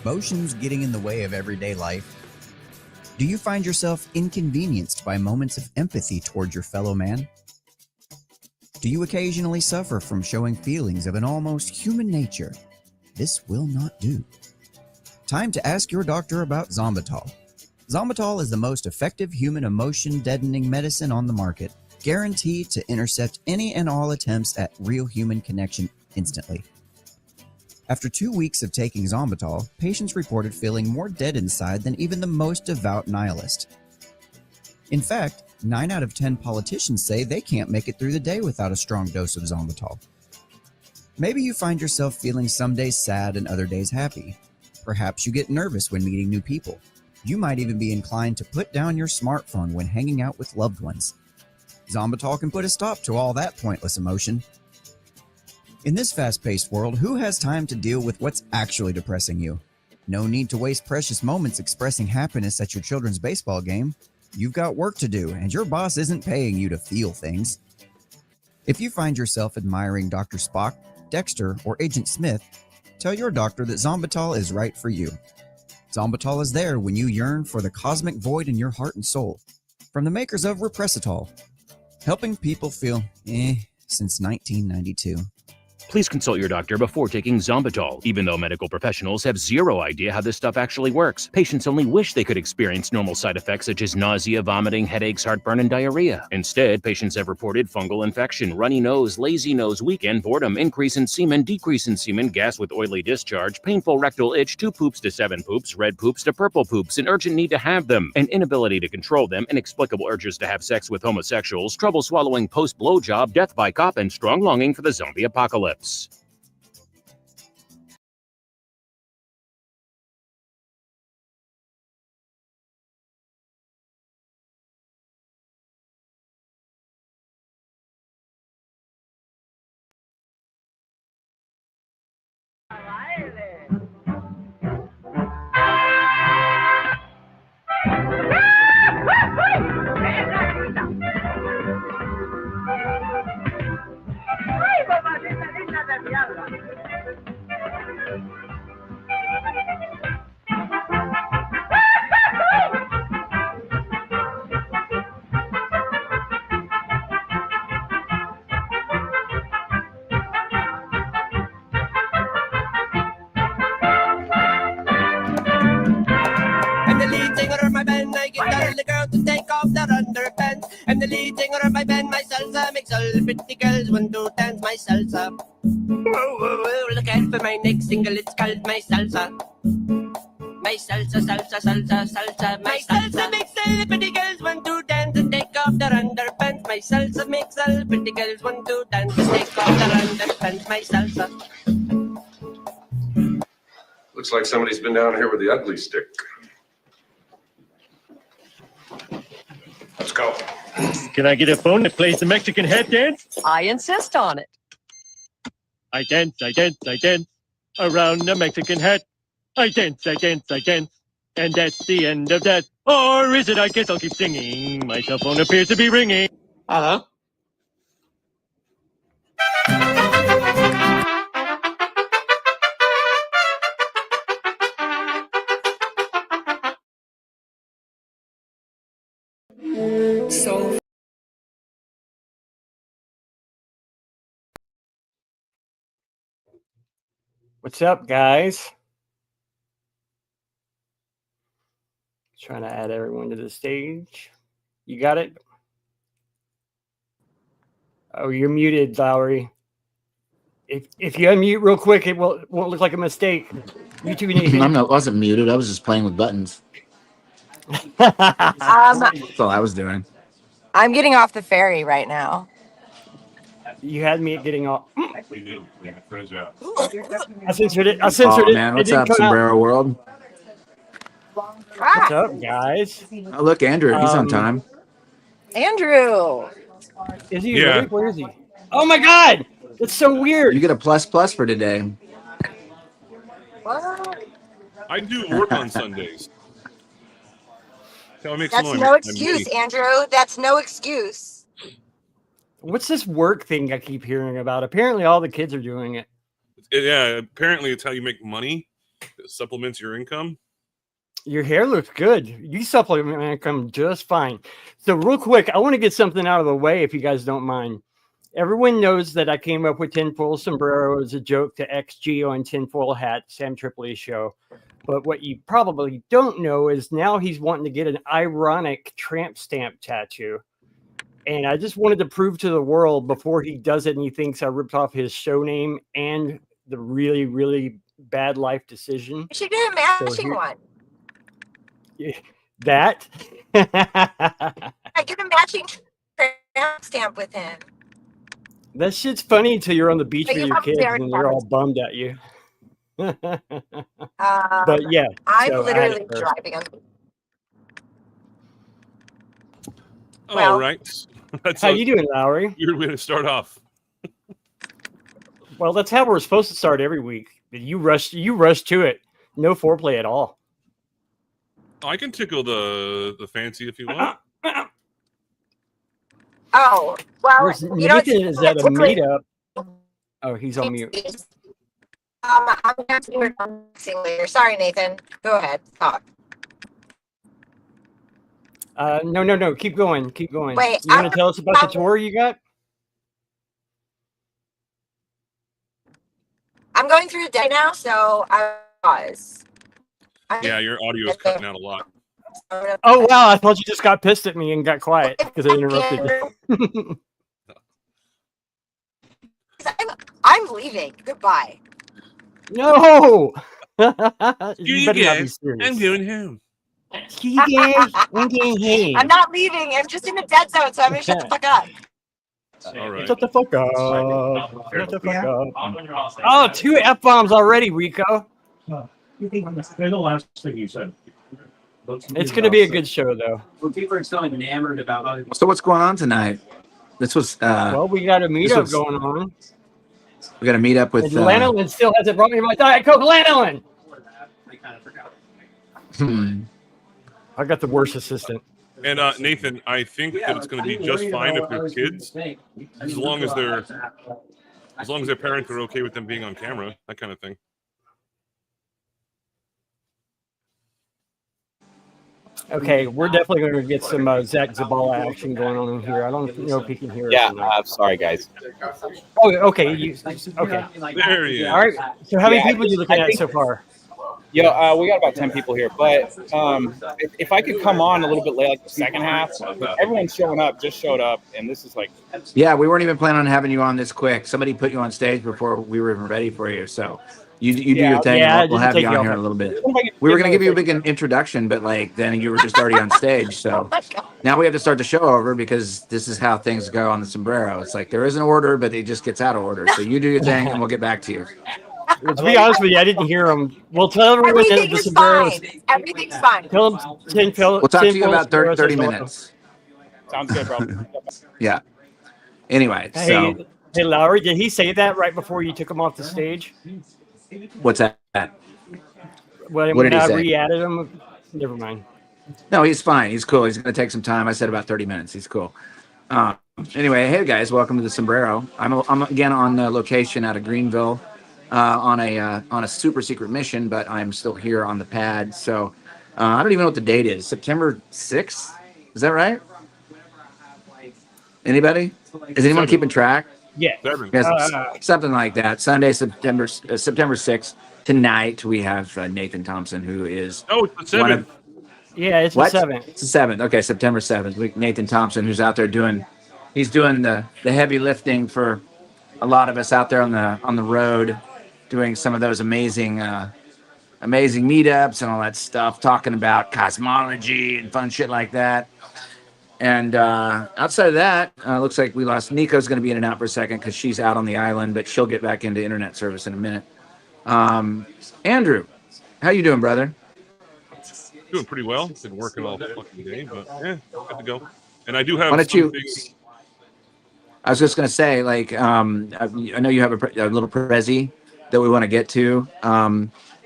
Motions getting in the way of everyday life? Do you find yourself inconvenienced by moments of empathy toward your fellow man? Do you occasionally suffer from showing feelings of an almost human nature? This will not do. Time to ask your doctor about Zombatol. Zombatol is the most effective human emotion deadening medicine on the market, guaranteed to intercept any and all attempts at real human connection instantly. After 2 weeks of taking Zombatol, patients reported feeling more dead inside than even the most devout nihilist. In fact, 9 out of 10 politicians say they can't make it through the day without a strong dose of Zombatol. Maybe you find yourself feeling some days sad and other days happy. Perhaps you get nervous when meeting new people. You might even be inclined to put down your smartphone when hanging out with loved ones. Zombatol can put a stop to all that pointless emotion. In this fast-paced world, who has time to deal with what's actually depressing you? No need to waste precious moments expressing happiness at your children's baseball game. You've got work to do, and your boss isn't paying you to feel things. If you find yourself admiring Dr. Spock, Dexter, or Agent Smith, tell your doctor that Zombatol is right for you. Zombatol is there when you yearn for the cosmic void in your heart and soul. From the makers of Repressitol, helping people feel since 1992. Please consult your doctor before taking Zombatol. Even though medical professionals have zero idea how this stuff actually works, patients only wish they could experience normal side effects such as nausea, vomiting, headaches, heartburn, and diarrhea. Instead, patients have reported fungal infection, runny nose, lazy nose, weekend boredom, increase in semen, decrease in semen, gas with oily discharge, painful rectal itch, 2 poops to 7 poops, red poops to purple poops, an urgent need to have them, an inability to control them, inexplicable urges to have sex with homosexuals, trouble swallowing post-blowjob, death by cop, and strong longing for the zombie apocalypse. ¡Ay, mamacita linda del diablo! I'm the lead singer of my band. I can tell the girl to take off their underpants. I'm the lead singer of my band. My salsa makes all the pretty girls want to dance my salsa. Whoa, whoa, whoa, look out for my next single. It's called My Salsa. My salsa, salsa, salsa, salsa. My salsa makes all the pretty girls want to dance and take off their underpants. My salsa makes all the pretty girls want to dance and take off their underpants. My salsa. Looks like somebody's been down here with the ugly stick. Let's go. Can I get a phone that plays the Mexican head dance? I insist on it. I dance, I dance, I dance around the Mexican hat. I dance, I dance, I dance, and that's the end of that. Or is it? I guess I'll keep singing. My cell phone appears to be ringing. Hello? So What's up, guys? Trying to add everyone to the stage. You got it? Oh, you're muted, Lowry. If you unmute real quick, it won't look like a mistake. YouTube Nation. I wasn't muted. I was just playing with buttons. That's all I was doing. I'm getting off the ferry right now. You had me getting off. I censored it. I censored it. Man, It what's didn't up, come out. Sombrero World? What's up, guys? Oh, look, Andrew. He's on time. Andrew. Is he Yeah. really? Where is he? Oh my God! That's so weird. You get a plus for today. What? I do work on Sundays. Tell me That's no excuse, Andrew. That's no excuse. What's this work thing I keep hearing about? Apparently, all the kids are doing it. Yeah, apparently it's how you make money. supplements your income. Your hair looks good. You supplement my income just fine. So real quick, I want to get something out of the way if you guys don't mind. Everyone knows that I came up with tinfoil sombrero as a joke to XG on tinfoil hat, Sam Tripoli's show. But what you probably don't know is now he's wanting to get an ironic tramp stamp tattoo. And I just wanted to prove to the world before he does it and he thinks I ripped off his show name and the really, really bad life decision. You should get a matching one. That? I get a matching tramp stamp with him. That shit's funny until you're on the beach But with you your have kids very and they're all bummed at you. But yeah, I'm so literally driving on. All right. That's how you doing, Lowry? You're going to start off. Well, that's how we're supposed to start every week. You rush to it. No foreplay at all. I can tickle the fancy if you want. Oh, well, you know, Nathan is at a meetup. Oh, he's on mute. I'm going to have to do it unboxing later. Sorry, Nathan. Go ahead. Talk. No. Keep going. Keep going. Wait, you want to tell us about the tour you got? I'm going through the day now, so I pause. Yeah, your audio is cutting out a lot. Oh, wow. I thought you just got pissed at me and got quiet because I interrupted you. I'm leaving. Goodbye. No. You better not be serious. I'm going home. I'm not leaving. I'm just in the dead zone, so I'm going to shut the fuck up. All right. Shut the fuck up. Shut the fuck up. Oh, 2 F-bombs already, Rico. They're the last thing you said. It's going to be a good show, though. Well, people are still enamored about. So what's going on tonight? This was. Well, we got a meetup going on. We got to meet up with. Lanolin still hasn't brought me my Diet Coke. Lanolin. I got the worst assistant. And Nathan, I think that it's going to be just fine if they're kids, as long as their parents are okay with them being on camera, that kind of thing. Okay, we're definitely going to get some Zach Zabala action going on in here. I don't know if he can hear us. Yeah, sorry, guys. Oh, okay. Okay. There he is. All right. So how many people are you looking at so far? Yeah, we got about 10 people here. But if I could come on a little bit late, like the second half, everyone's showing up, just showed up, and this is like... Yeah, we weren't even planning on having you on this quick. Somebody put you on stage before we were even ready for you, so... You do your thing. Yeah, we'll have you on here in a little bit. We were going to give you a big introduction, but then you were just already on stage. So now we have to start the show over because this is how things go on the sombrero. It's like there is an order, but it just gets out of order. So you do your thing, and we'll get back to you. Well, to be honest with you, I didn't hear him. Well, tell everyone that the sombrero. Everything's fine. Tell them 10 We'll talk to you in about 30 minutes. Sounds good, bro. Yeah. Anyway, so. Hey, Lowry, did he say that right before you took him off the stage? What's that? Well, what did he say? Re-added him. Never mind. No, he's fine. He's cool. He's going to take some time. I said about 30 minutes. He's cool. Anyway, hey guys, welcome to the Sombrero. I'm again on location out of Greenville on a super secret mission, but I'm still here on the pad. So I don't even know what the date is. September 6th? Is that right? Anybody? Is anyone keeping track? Yeah. Yes, something like that. Sunday, September 6th. Tonight we have Nathan Thompson, who is it's the 7th. Yeah, it's what? the 7th. It's the 7th. Okay, September 7th. Nathan Thompson, who's out there doing the heavy lifting for a lot of us out there on the road, doing some of those amazing meetups and all that stuff, talking about cosmology and fun shit like that. And outside of that, looks like we lost. Nico's going to be in and out for a second because she's out on the island, but she'll get back into internet service in a minute. Andrew, how you doing, brother? Doing pretty well. Been working all fucking day, but yeah, good to go. And I do have. I was just going to say, I know you have a little Prezi that we want to get to.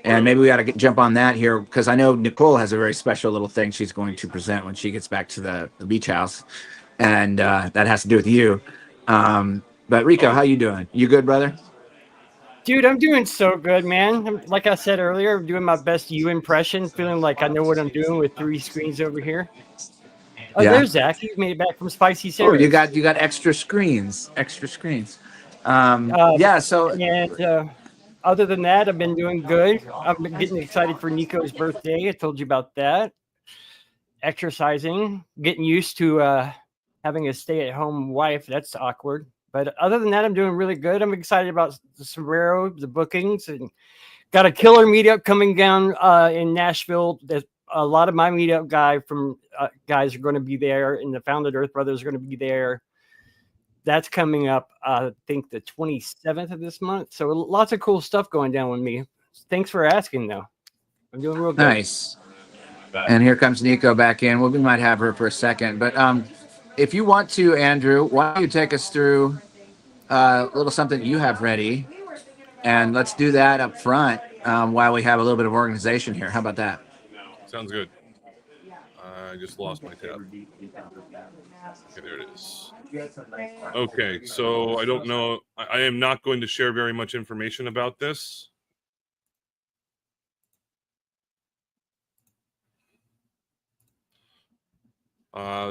And maybe we got to jump on that here because I know Nicole has a very special little thing she's going to present when she gets back to the beach house. And that has to do with you. But Rico, how you doing? You good, brother? Dude, I'm doing so good, man. Like I said earlier, I'm doing my best you impression, feeling like I know what I'm doing with 3 screens over here. Oh, Yeah. there's Zach. He made it back from Spicy Oh, Sarah's. you got extra screens. Extra screens. Um, Yeah. So and other than that, I've been doing good. I've been getting excited for Nico's birthday. I told you about that. Exercising, getting used to having a stay-at-home wife. That's awkward. But other than that, I'm doing really good. I'm excited about the sombrero, the bookings, and got a killer meetup coming down in Nashville. There's a lot of my meetup guys are going to be there, and the Founded Earth Brothers are going to be there. That's coming up, I think, the 27th of this month. So lots of cool stuff going down with me. Thanks for asking, though. I'm doing real good. nice. And here comes Nico back in. Well, we might have her for a second, but if you want to, Andrew, why don't you take us through a little something you have ready, and let's do that up front while we have a little bit of organization here. How about that? Sounds good. I just lost my tab. Okay, there it is. Okay, so I don't know. I am not going to share very much information about this.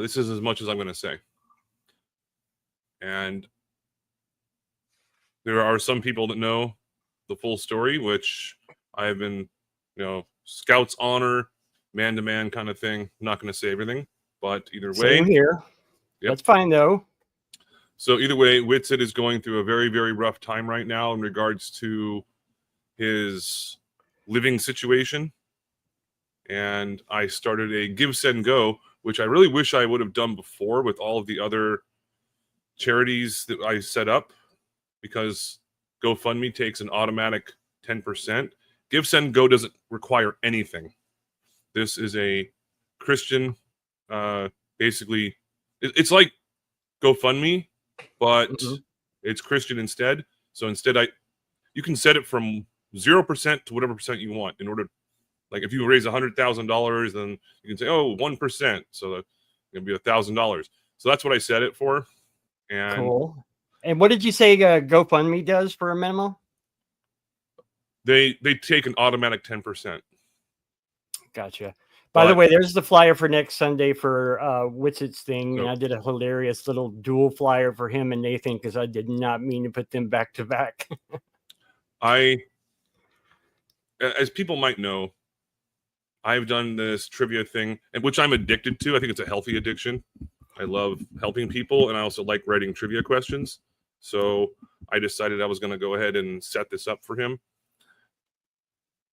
This is as much as I'm going to say. And there are some people that know the full story, which I have been, Scout's honor, man-to-man kind of thing. I'm not going to say everything, but either way. Same here. Yep. That's fine, though. So either way, Whitsett is going through a very, very rough time right now in regards to his living situation. And I started a Give, Send, Go, which I really wish I would have done before with all of the other charities that I set up, because GoFundMe takes an automatic 10%. Give, Send, Go doesn't require anything. This is a Christian, basically, it's like GoFundMe, but it's Christian instead. So instead, you can set it from 0% to whatever percent you want. In order, like if you raise $100,000, then you can say, 1%. So that's gonna be $1,000. So that's what I set it for. And cool. And what did you say GoFundMe does for a minimum? They take an automatic 10%. Gotcha. By the way, there's the flyer for next Sunday for Whitsett's thing. And I did a hilarious little dual flyer for him and Nathan because I did not mean to put them back to back. As people might know, I've done this trivia thing, which I'm addicted to. I think it's a healthy addiction. I love helping people, and I also like writing trivia questions. So I decided I was going to go ahead and set this up for him.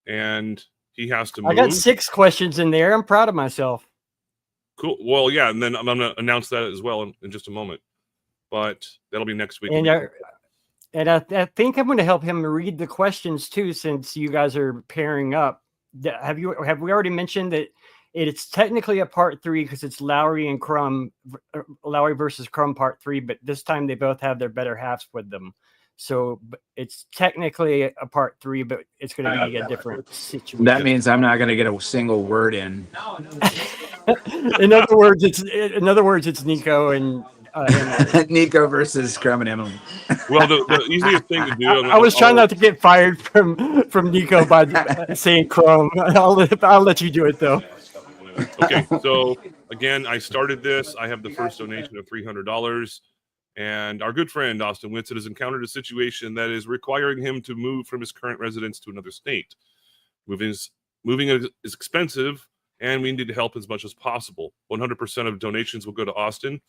And he has to move. I got 6 questions in there. I'm proud of myself. Cool. Well, yeah, and then I'm going to announce that as well in just a moment. But that'll be next week. And I think I'm going to help him read the questions too, since you guys are pairing up. Have we already mentioned that it's technically a part 3 because it's Lowry and Crum, Lowry versus Crum part 3, but this time they both have their better halves with them. So it's technically a part 3, but it's going to be a different situation. That means I'm not going to get a single word in. In other words, it's Nico and Nico versus Crum and Emily. Well, the easiest thing to do. I was trying not to get fired from Nico by saying Crum. I'll let you do it though. Okay, so again, I started this. I have the first donation of $300. And our good friend, Austin Whitsett, has encountered a situation that is requiring him to move from his current residence to another state. Moving is expensive, and we need to help as much as possible. 100% of donations will go to Austin.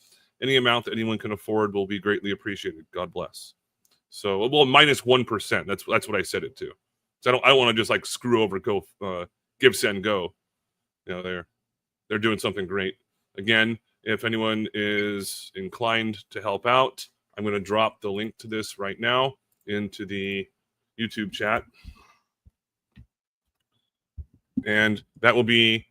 Any amount that anyone can afford will be greatly appreciated. God bless. So, well, minus 1%. That's what I set it to. So I don't want to just like screw over Give, Send, Go. They're doing something great. Again, if anyone is inclined to help out, I'm going to drop the link to this right now into the YouTube chat. And that will be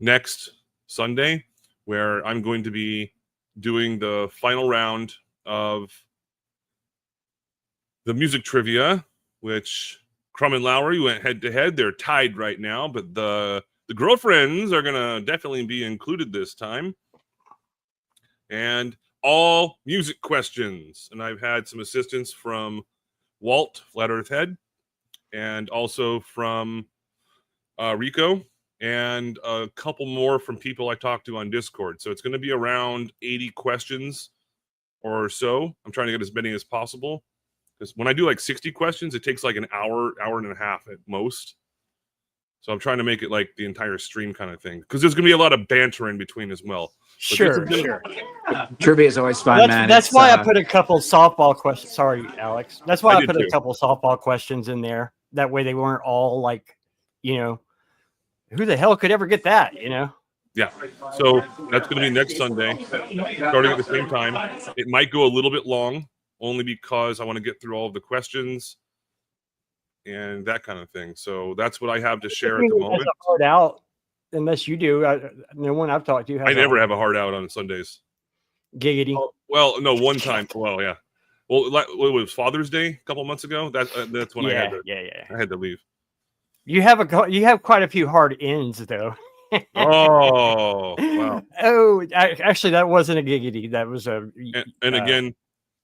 next Sunday, where I'm going to be doing the final round of the music trivia, which Crum and Lowry went head-to-head. They're tied right now, but the girlfriends are going to definitely be included this time. And all music questions. And I've had some assistance from Walt, Flat Earth Head, and also from Rico, and a couple more from people I talked to on Discord. So it's going to be around 80 questions or so. I'm trying to get as many as possible, because when I do like 60 questions, it takes like an hour and a half at most. So I'm trying to make it like the entire stream kind of thing, because there's going to be a lot of banter in between as well. But Sure. Trivia is always fun, man. That's It's, why I put a couple softball questions. Sorry, Alex. That's why I put too. a couple softball questions in there. That way they weren't all like, who the hell could ever get that, Yeah. So that's going to be next Sunday, starting at the same time. It might go a little bit long, only because I want to get through all of the questions and that kind of thing. So that's what I have to share at the moment. Hard out, unless you do. No one I've talked to has. I never have a hard out on Sundays. Giggity. Oh, well, no, one time. Well, yeah. Well, it was Father's Day a couple months ago. That's when I had to leave. You have quite a few hard ends, though. Oh, wow. Oh, actually, that wasn't a giggity. That was a. And again,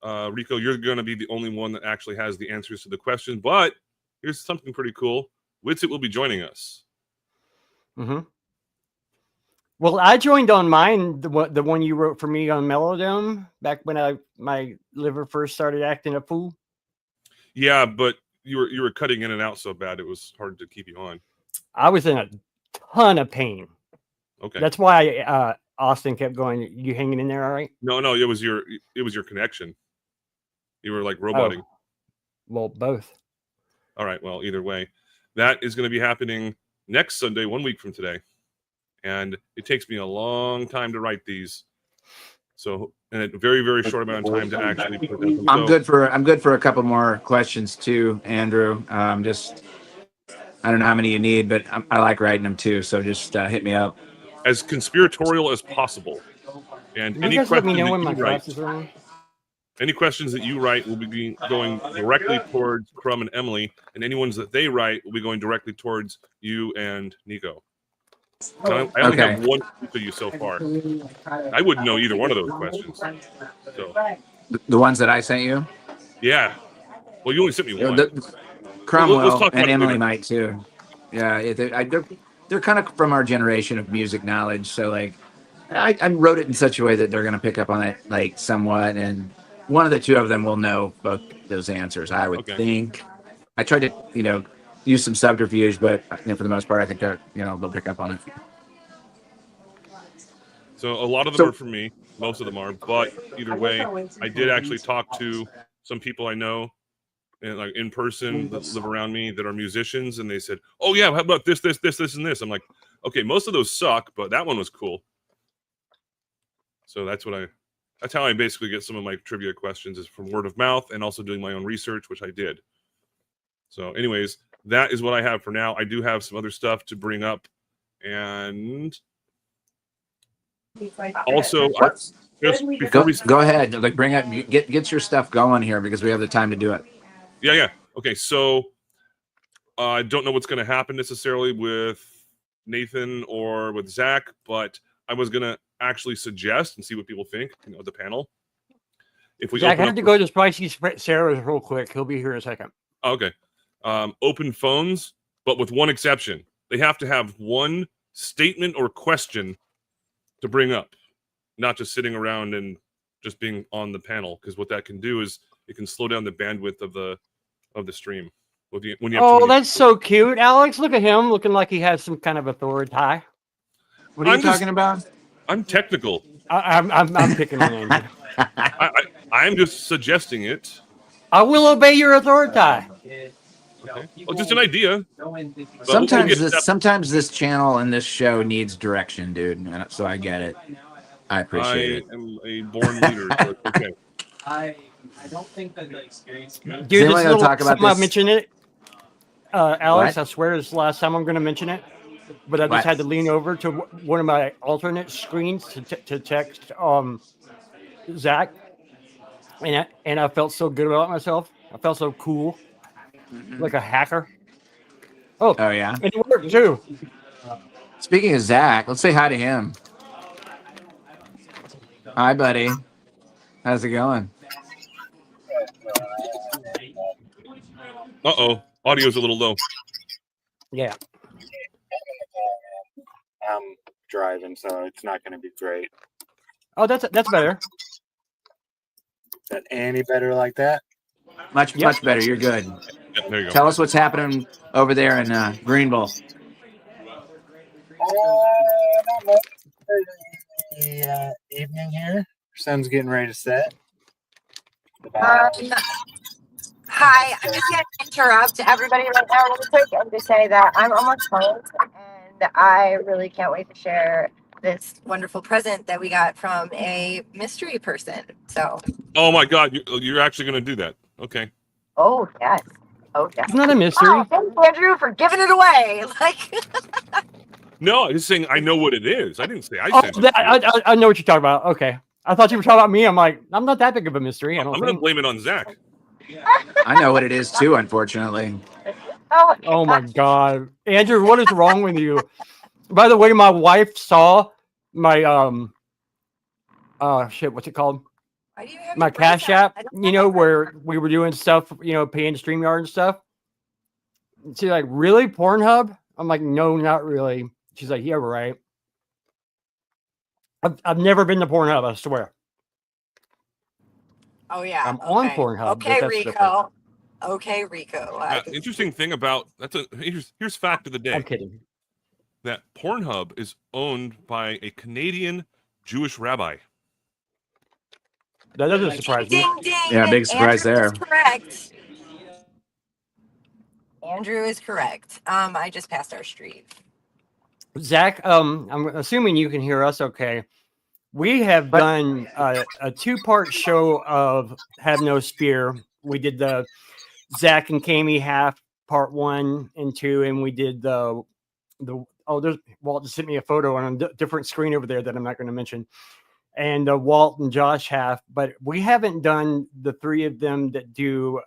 Rico, you're going to be the only one that actually has the answers to the question. But here's something pretty cool. Witsit will be joining us. Mm-hmm. Well, I joined on mine, the one you wrote for me on Melodome back when my liver first started acting a fool. Yeah, but you were cutting in and out so bad it was hard to keep you on. I was in a ton of pain. Okay, that's why Austin kept going. You hanging in there, all right? No, it was your connection. You were like roboting. Oh. Well, both. All right. Well, either way, that is going to be happening next Sunday, 1 week from today. And it takes me a long time to write these, so in a very, very short amount of time to actually put them. I'm good for a couple more questions too, Andrew. I don't know how many you need, but I like writing them too. So just hit me up. As conspiratorial as possible. And any questions that you write, any questions that you write will be going directly towards Crumb and Emily, and any ones that they write will be going directly towards you and Nico. So I only have one for you so far. I wouldn't know either one of those questions. So the ones that I sent you? Yeah. Well, you only sent me one. Cromwell and Emily might too. Yeah, they're kind of from our generation of music knowledge. So like, I wrote it in such a way that they're going to pick up on it like somewhat, and one of the two of them will know both those answers. I would think. I tried to use some subterfuge, but for the most part, I think they'll pick up on it. So a lot of them are for me. Most of them are, but either way, I did actually talk to some people I know, like in person, that live around me, that are musicians, and they said, "Oh yeah, how about this, and this?" I'm like, "Okay, most of those suck, but that one was cool." So that's how I basically get some of my trivia questions, is from word of mouth and also doing my own research, which I did. So anyways, that is what I have for now. I do have some other stuff to bring up, and also just before go ahead, like bring up, get your stuff going here, because we have the time to do it. Yeah. Okay, so I don't know what's going to happen necessarily with Nathan or with Zach, but I was going to actually suggest and see what people think, the panel. If we Zach, I have to go to Spicy Sarah's real quick. He'll be here in a second. Okay. Open phones, but with one exception. They have to have one statement or question to bring up, not just sitting around and just being on the panel, because what that can do is it can slow down the bandwidth of the stream. When you have that's so cute, Alex. Look at him looking like he has some kind of authority. What are you talking about? I'm technical. I'm picking on him. I'm just suggesting it. I will obey your authority. Okay. Well, just an idea. Sometimes this channel and this show needs direction, dude. So I get it. I appreciate it. I am a born leader. So it's okay. I don't think that the experience. Dude, this is talk about this? I mentioned it. Alex, what? I swear it's the last time I'm going to mention it. But I just had to lean over to one of my alternate screens to text Zach. And I felt so good about myself. I felt so cool. Like a hacker. Oh yeah. And it worked too. Speaking of Zach, let's say hi to him. Hi, buddy. How's it going? Uh-oh. Audio's a little low. Yeah. I'm driving, so it's not going to be great. Oh, that's better. Is that any better like that? Much better. You're good. Yeah, there you go. Tell us what's happening over there in Greenville. Not much. The evening here. Sun's getting ready to set. Hi, I'm just going to interrupt everybody right now really quick and just say that I'm almost home and I really can't wait to share this wonderful present that we got from a mystery person. So. Oh my God, you're actually going to do that? Okay. Oh yes. Oh yes. It's not a mystery. Oh, thank you, Andrew, for giving it away. Like. No, I was saying I know what it is. I didn't say I sent it. I know what you're talking about. Okay. I thought you were talking about me. I'm like, I'm not that big of a mystery. I'm going to blame it on Zach. I know what it is too, unfortunately. Oh my God, Andrew, what is wrong with you? By the way, my wife saw my shit. What's it called? My Cash App. You know, where we were doing stuff. You know, paying StreamYard and stuff. She's like, really, Pornhub? I'm like, no, not really. She's like, yeah, right. I've never been to Pornhub, I swear. Oh yeah. I'm on Pornhub. Okay, Rico. Okay, Rico. Interesting thing about here's fact of the day. I'm kidding. That Pornhub is owned by a Canadian Jewish rabbi. That doesn't surprise me. Ding, ding. Yeah, big surprise Andrew there. is correct. Andrew is correct. I just passed our street. Zach, I'm assuming you can hear us okay. We have done a 2-part show of Have No Spear. We did the Zach and Kami half, part 1 and 2, and we did there's Walt just sent me a photo on a different screen over there that I'm not going to mention. And Walt and Josh half, but we haven't done the 3 of them that do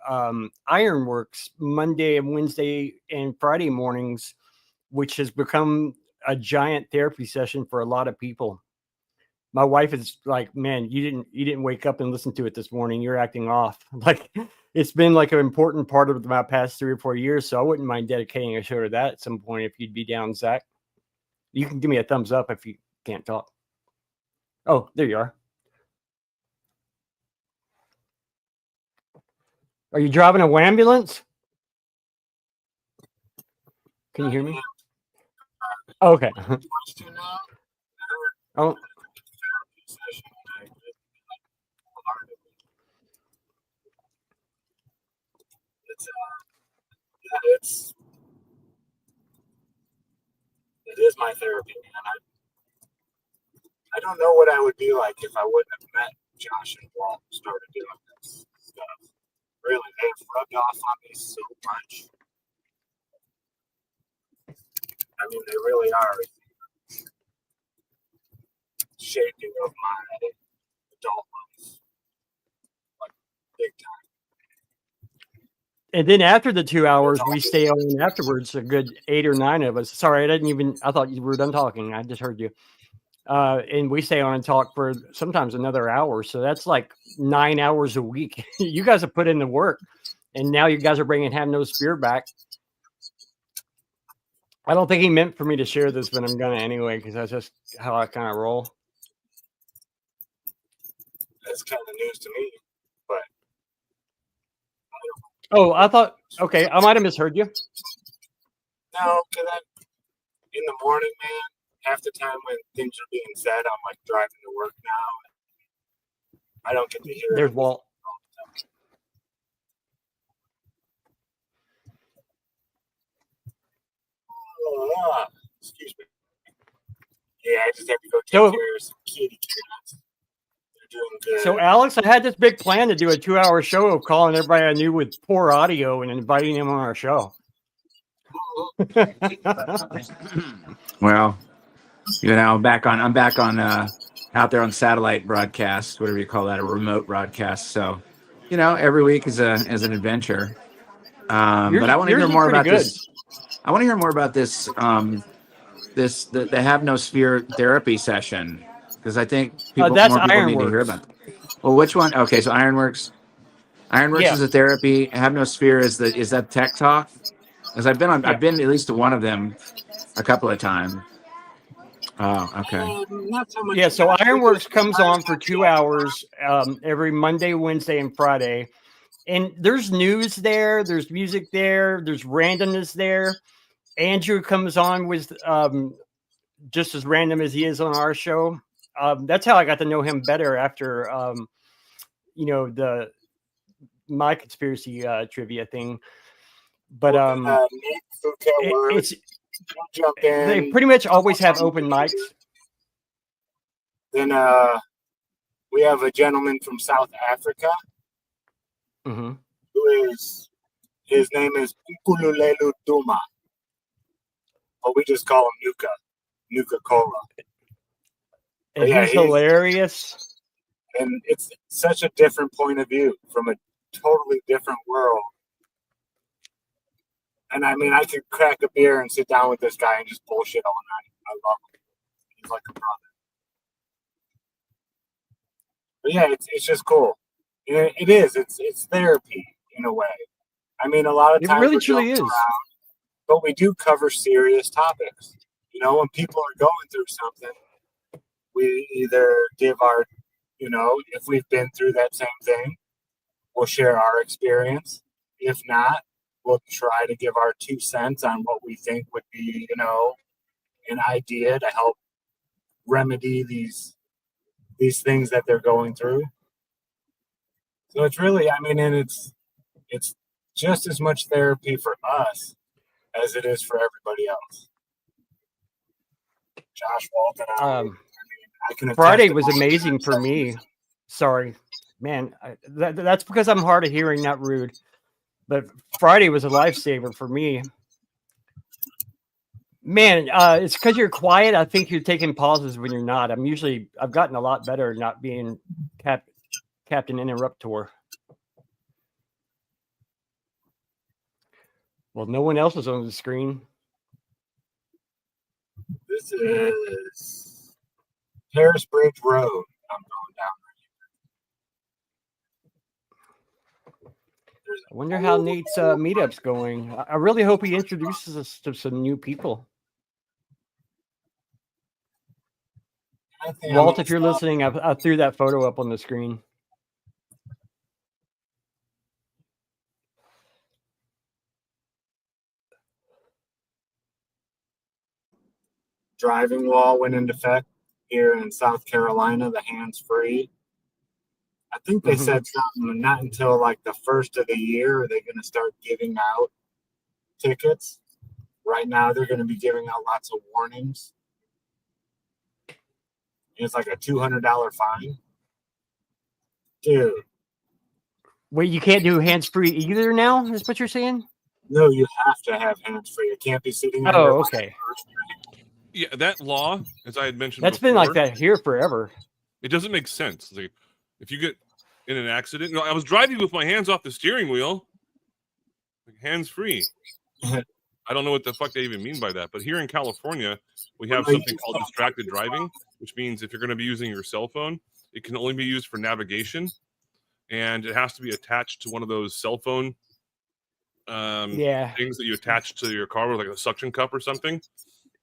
Ironworks Monday and Wednesday and Friday mornings, which has become a giant therapy session for a lot of people. My wife is like, man, you didn't wake up and listen to it this morning. You're acting off. Like, it's been like an important part of my past 3 or 4 years. So I wouldn't mind dedicating a show to that at some point if you'd be down, Zach. You can give me a thumbs up if you can't talk. Oh, there you are. Are you driving a ambulance? Can you hear me? Okay. Oh. It is my therapy, man. I don't know what I would be like if I wouldn't have met Josh and Walt and started doing this stuff. Really, they've rubbed off on me so much. I mean, they really are shaping of my adult life, like big time. And then after the 2 hours, we stay on afterwards, a good 8 or 9 of us. Sorry, I thought you were done talking. I just heard you. And we stay on and talk for sometimes another hour. So that's like 9 hours a week. You guys have put in the work. And now you guys are bringing Have No Spear back. I don't think he meant for me to share this, but I'm going to anyway, because that's just how I kind of roll. That's kind of news to me, but. Oh, I thought, okay, I might have misheard you. No, because in the morning, man, half the time when things are being said, I'm like driving to work now. I don't get to hear. There's Walt. Excuse me. Yeah, I just have to go take care of some kitty cats. They're doing good. So, Alex, I had this big plan to do a 2-hour show of calling everybody I knew with poor audio and inviting them on our show. Well, you know, I'm back on out there on satellite broadcast, whatever you call that, a remote broadcast. So, you know, every week is an adventure. But I want to hear more about this. I want to hear more about this. The Have No Sphere therapy session, because I think more people need to hear about it. Well, which one? Okay, so Ironworks. Ironworks Yeah. is a therapy. Hypnosphere is that tech talk? Because I've been I've been at least to one of them a couple of times. Oh, okay. Not so much. Yeah, so that. We Ironworks just comes learn on for that 2 stuff. hours every Monday, Wednesday, and Friday. And there's news there, there's music there, there's randomness there. Andrew comes on with just as random as he is on our show. That's how I got to know him better after the my conspiracy trivia thing. But Nick Fouquet words. it's Jump they in. pretty much always have open mics. Then we have a gentleman from South Africa Mm-hmm. who is, his name is Nkululelu Duma, but we just call him Nuka Cola. And Yeah, he's hilarious. And it's such a different point of view from a totally different world. And I mean, I could crack a beer and sit down with this guy and just bullshit all night. I love him. He's like a brother. But yeah, it's just cool. It is. It's therapy in a way. I mean, a lot of It times really we're truly joking is. around, but we do cover serious topics. You know, when people are going through something, we either give our, if we've been through that same thing, we'll share our experience. If not, we'll try to give our 2 cents on what we think would be, an idea to help remedy these things that they're going through. So it's really, I mean, and it's just as much therapy for us as it is for everybody else. Josh Walton, I can Friday attest was to all amazing the for me. Sorry, man. That's because I'm hard of hearing, not rude. But Friday was a lifesaver for me. Man, it's because you're quiet. I think you're taking pauses when you're not. I've gotten a lot better at not being Captain Interruptor. Well, no one else is on the screen. This is Harris Bridge Road. I'm going down. I wonder how Nate's meetup's going. I really hope he introduces us to some new people. Walt, if you're listening, I threw that photo up on the screen. Driving law went into effect here in South Carolina, the hands-free. I think they said something, not until like the first of the year are they going to start giving out tickets. Right now, they're going to be giving out lots of warnings. It's like a $200 fine. Dude. Wait, you can't do hands-free either now? Is what you're saying? No, you have to have hands-free. It can't be sitting on Oh, okay. Yeah, that law, as I had mentioned That's before, been like that here forever. It doesn't make sense. Like, if you get in an accident, I was driving with my hands off the steering wheel, like hands-free. I don't know what the fuck they even mean by that, but here in California, we have something called distracted driving, which means if you're going to be using your cell phone, it can only be used for navigation, and it has to be attached to one of those cell phone things that you attach to your car with, like a suction cup or something.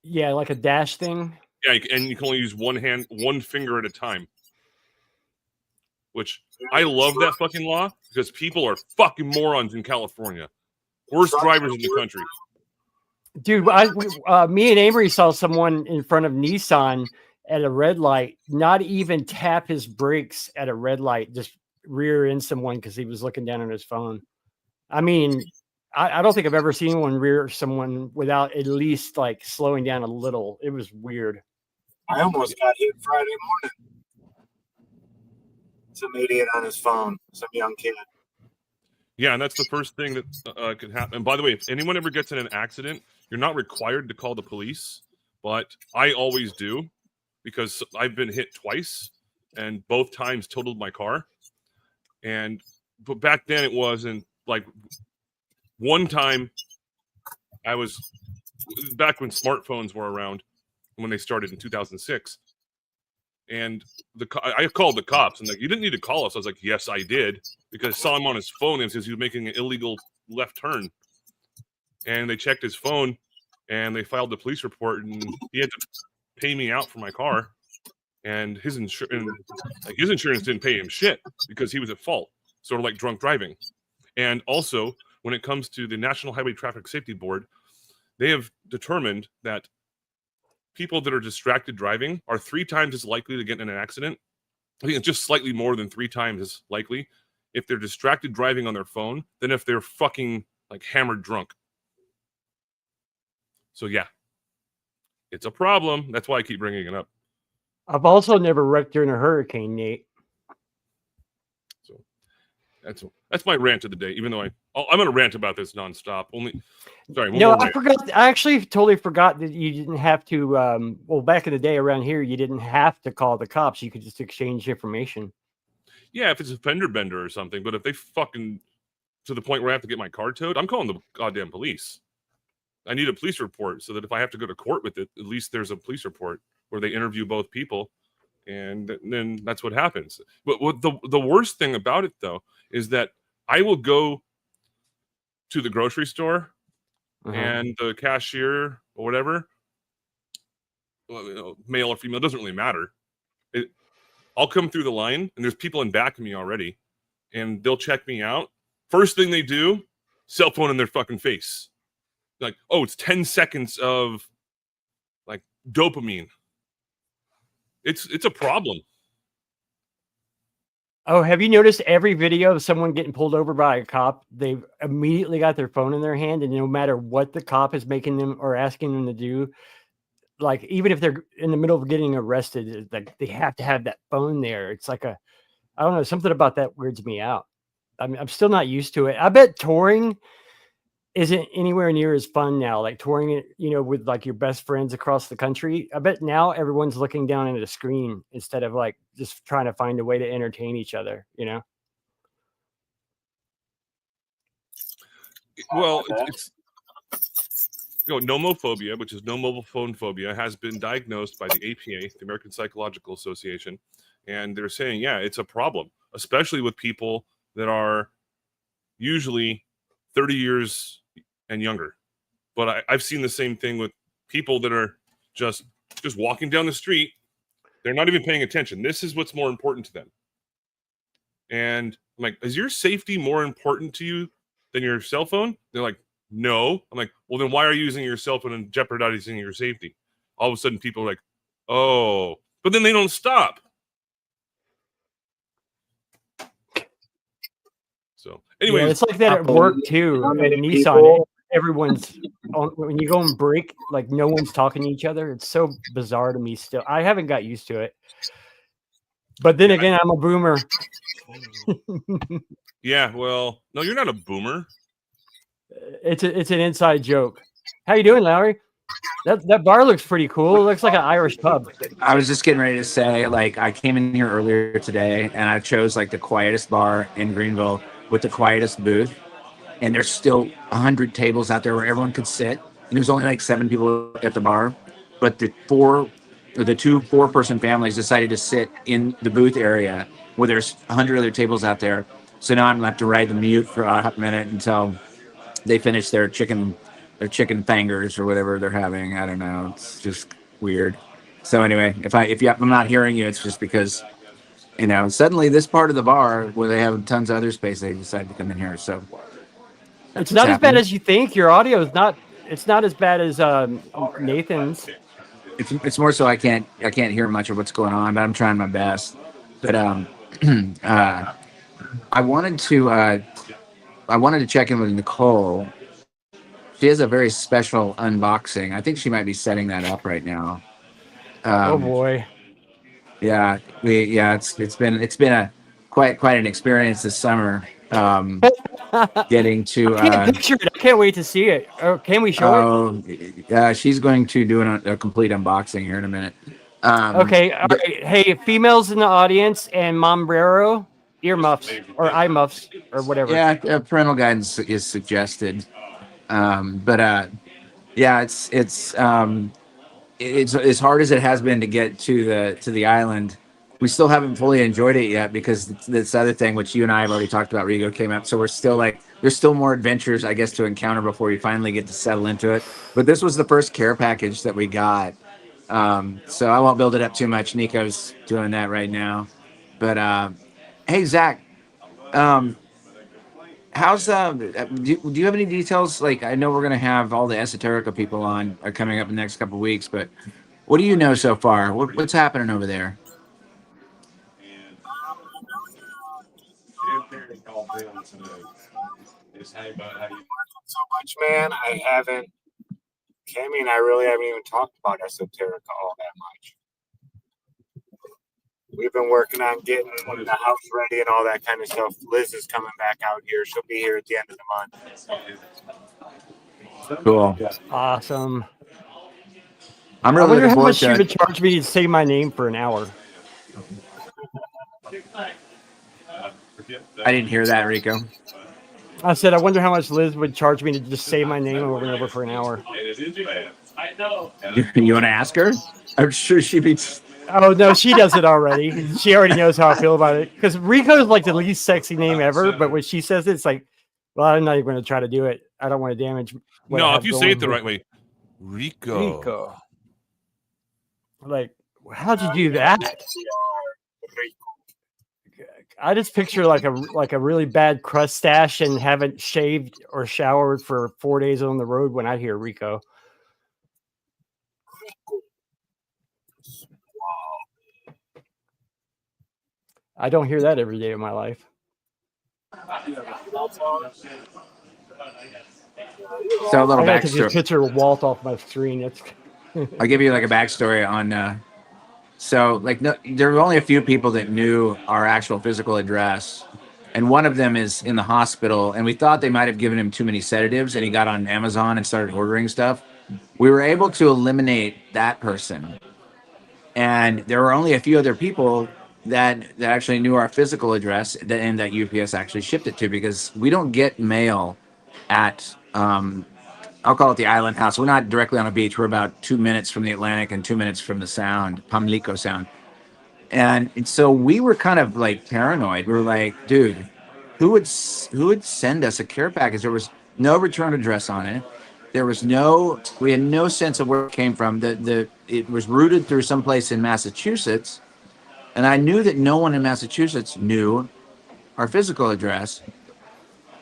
Yeah, like a dash thing. Yeah, and you can only use one finger at a time. Which I love that fucking law because people are fucking morons in California. Worst drivers in the country. Dude, me and Avery saw someone in front of Nissan at a red light not even tap his brakes at a red light, just rear end someone because he was looking down on his phone. I mean, I don't think I've ever seen one rear someone without at least like slowing down a little. It was weird. I almost got hit Friday morning. Some idiot on his phone, some young kid. Yeah, and that's the first thing that could happen. And by the way, if anyone ever gets in an accident, you're not required to call the police, but I always do because I've been hit twice, and both times totaled my car. But back then it wasn't like one time. I was back when smartphones were around, when they started in 2006, And I called the cops, and like, you didn't need to call us. I was like, yes, I did, because I saw him on his phone and says he was making an illegal left turn. And they checked his phone, and they filed the police report, and he had to pay me out for my car. And his insurance didn't pay him shit because he was at fault, sort of like drunk driving. And also, when it comes to the National Highway Traffic Safety Board, they have determined that people that are distracted driving are 3 times as likely to get in an accident. I think it's just slightly more than 3 times as likely if they're distracted driving on their phone than if they're fucking like hammered drunk. So yeah, it's a problem. That's why I keep bringing it up. I've also never wrecked during a hurricane, Nate. So that's my rant of the day. Even though I'm going to rant about this nonstop. I actually totally forgot that you didn't have to. Well, back in the day around here, you didn't have to call the cops. You could just exchange information. Yeah, if it's a fender bender or something. But if they fucking to the point where I have to get my car towed, I'm calling the goddamn police. I need a police report so that if I have to go to court with it, at least there's a police report where they interview both people, and then that's what happens. But what the worst thing about it, though, is that I will go to the grocery store and the cashier or whatever, male or female, doesn't really matter. I'll come through the line, and there's people in back of me already, and they'll check me out. First thing they do, cell phone in their fucking face. Like, oh, it's 10 seconds of like dopamine. It's a problem. Oh, have you noticed every video of someone getting pulled over by a cop, they've immediately got their phone in their hand, and no matter what the cop is making them or asking them to do, like even if they're in the middle of getting arrested, like they have to have that phone there. It's like I don't know, something about that weirds me out. I'm still not used to it. I bet touring isn't anywhere near as fun now. Like touring, with like your best friends across the country. I bet now everyone's looking down at a screen instead of like just trying to find a way to entertain each other, Well, it's nomophobia, which is no mobile phone phobia, has been diagnosed by the APA, the American Psychological Association. And they're saying, yeah, it's a problem, especially with people that are usually 30 years and younger. But I've seen the same thing with people that are just walking down the street. They're not even paying attention. This is what's more important to them. And I'm like, is your safety more important to you than your cell phone? They're like, no. I'm like, well, then why are you using your cell phone and jeopardizing your safety? All of a sudden, people are like, oh, but then they don't stop. So anyway, it's like that at work too. At Nissan, everyone's when you go and break, like no one's talking to each other. It's so bizarre to me still. I haven't got used to it. But then again, I'm a boomer. Yeah, well, no, you're not a boomer. It's an inside joke. How you doing, Lowry? That bar looks pretty cool. It looks like an Irish pub. I was just getting ready to say, like, I came in here earlier today, and I chose like the quietest bar in Greenville with the quietest booth, and there's still 100 tables out there where everyone could sit, and there's only like 7 people at the bar, but the 2 4-person families decided to sit in the booth area where there's 100 other tables out there. So now I'm gonna have to ride the mute for a hot minute until they finish their chicken fingers or whatever they're having. I don't know. It's just weird. So anyway, if I'm not hearing you, it's just because suddenly this part of the bar where they have tons of other space, they decided to come in here. So it's not as bad as you think. Your audio is not. It's not as bad as Nathan's. It's more so I can't hear much of what's going on, but I'm trying my best. But I wanted to check in with Nicole. She has a very special unboxing. I think she might be setting that up right now. Oh boy. Yeah, it's been a quite an experience this summer. Getting to I can't picture it. I can't wait to see it. Can we show it? Yeah, she's going to do a complete unboxing here in a minute. Okay, all right. Hey, females in the audience and Mombrero earmuffs or eye muffs or whatever. Yeah, parental guidance is suggested. Yeah, it's it's as hard as it has been to get to the island. We still haven't fully enjoyed it yet because this other thing, which you and I have already talked about, Rigo, came up. So we're still like, there's still more adventures, I guess, to encounter before we finally get to settle into it. But this was the first care package that we got. So I won't build it up too much. Nico's doing that right now. But hey, Zach, um, how's do you have any details? Like, I know we're gonna have all the esoterica people on coming up in the next couple of weeks, but what do you know so far? What's happening over there? So much, man. I haven't. Cammy and I really haven't even talked about esoterica all that much. We've been working on getting the house ready and all that kind of stuff. Liz is coming back out here. She'll be here at the end of the month. Cool. Awesome. I'm I really wonder looking how forward much she to would it. charge me to say my name for an hour. I didn't hear that, Rico. I said, I wonder how much Liz would charge me to just say my name over and over for an hour. You want to ask her? I'm sure she'd be. Oh, no, she does it already. She already knows how I feel about it. Because Rico is like the least sexy name ever, but when she says it, it's like, well, I'm not even going to try to do it. I don't want to damage. What I No, have if you say going it the here. right way, Rico. Rico. Like, how'd you do that? I just picture like a really bad crust stash and haven't shaved or showered for 4 days on the road when I hear Rico. I don't hear that every day of my life. So a little I gotta take this backstory. picture of Walt off my screen. It's I'll give you like a backstory on. So like, no, there were only a few people that knew our actual physical address, and one of them is in the hospital. And we thought they might have given him too many sedatives, and he got on Amazon and started ordering stuff. We were able to eliminate that person, and there were only a few other people that actually knew our physical address and that UPS actually shipped it to, because we don't get mail at I'll call it the Island House. We're not directly on a beach. We're about 2 minutes from the Atlantic and 2 minutes from the Sound, Pamlico Sound. And so we were kind of like paranoid. We were like, dude, who would send us a care package? There was no return address on it. There was we had no sense of where it came from. It was routed through someplace in Massachusetts. And I knew that no one in Massachusetts knew our physical address.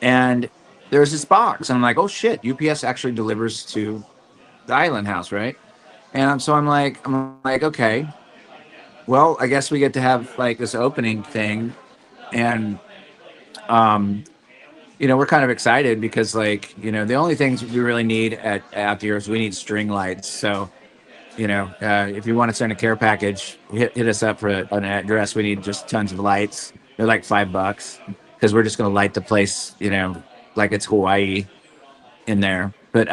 And there's this box, and I'm like, oh shit, UPS actually delivers to the Island House, right? And so I'm like, okay, well, I guess we get to have like this opening thing, and we're kind of excited because, like, the only things we really need out here is we need string lights. So, if you want to send a care package, hit us up for an address. We need just tons of lights. They're like $5 because we're just gonna light the place, like it's Hawaii in there. But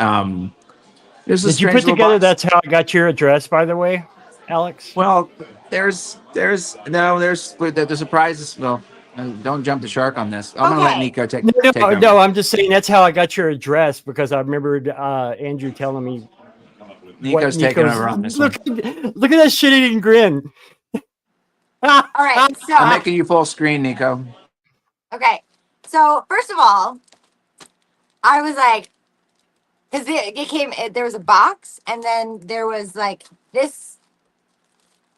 there's a Did you strange put little together? box. That's how I got your address, by the way, Alex. Well, there's the surprises. Well, don't jump the shark on this. I'm gonna let Nico take over. No, I'm just saying that's how I got your address, because I remembered Andrew telling me. Nico's taking over on this one. Look at that shit-eating grin. All right, so I'm making you full screen, Nico. okay. So first of all, I was like, because there was a box, and then there was like this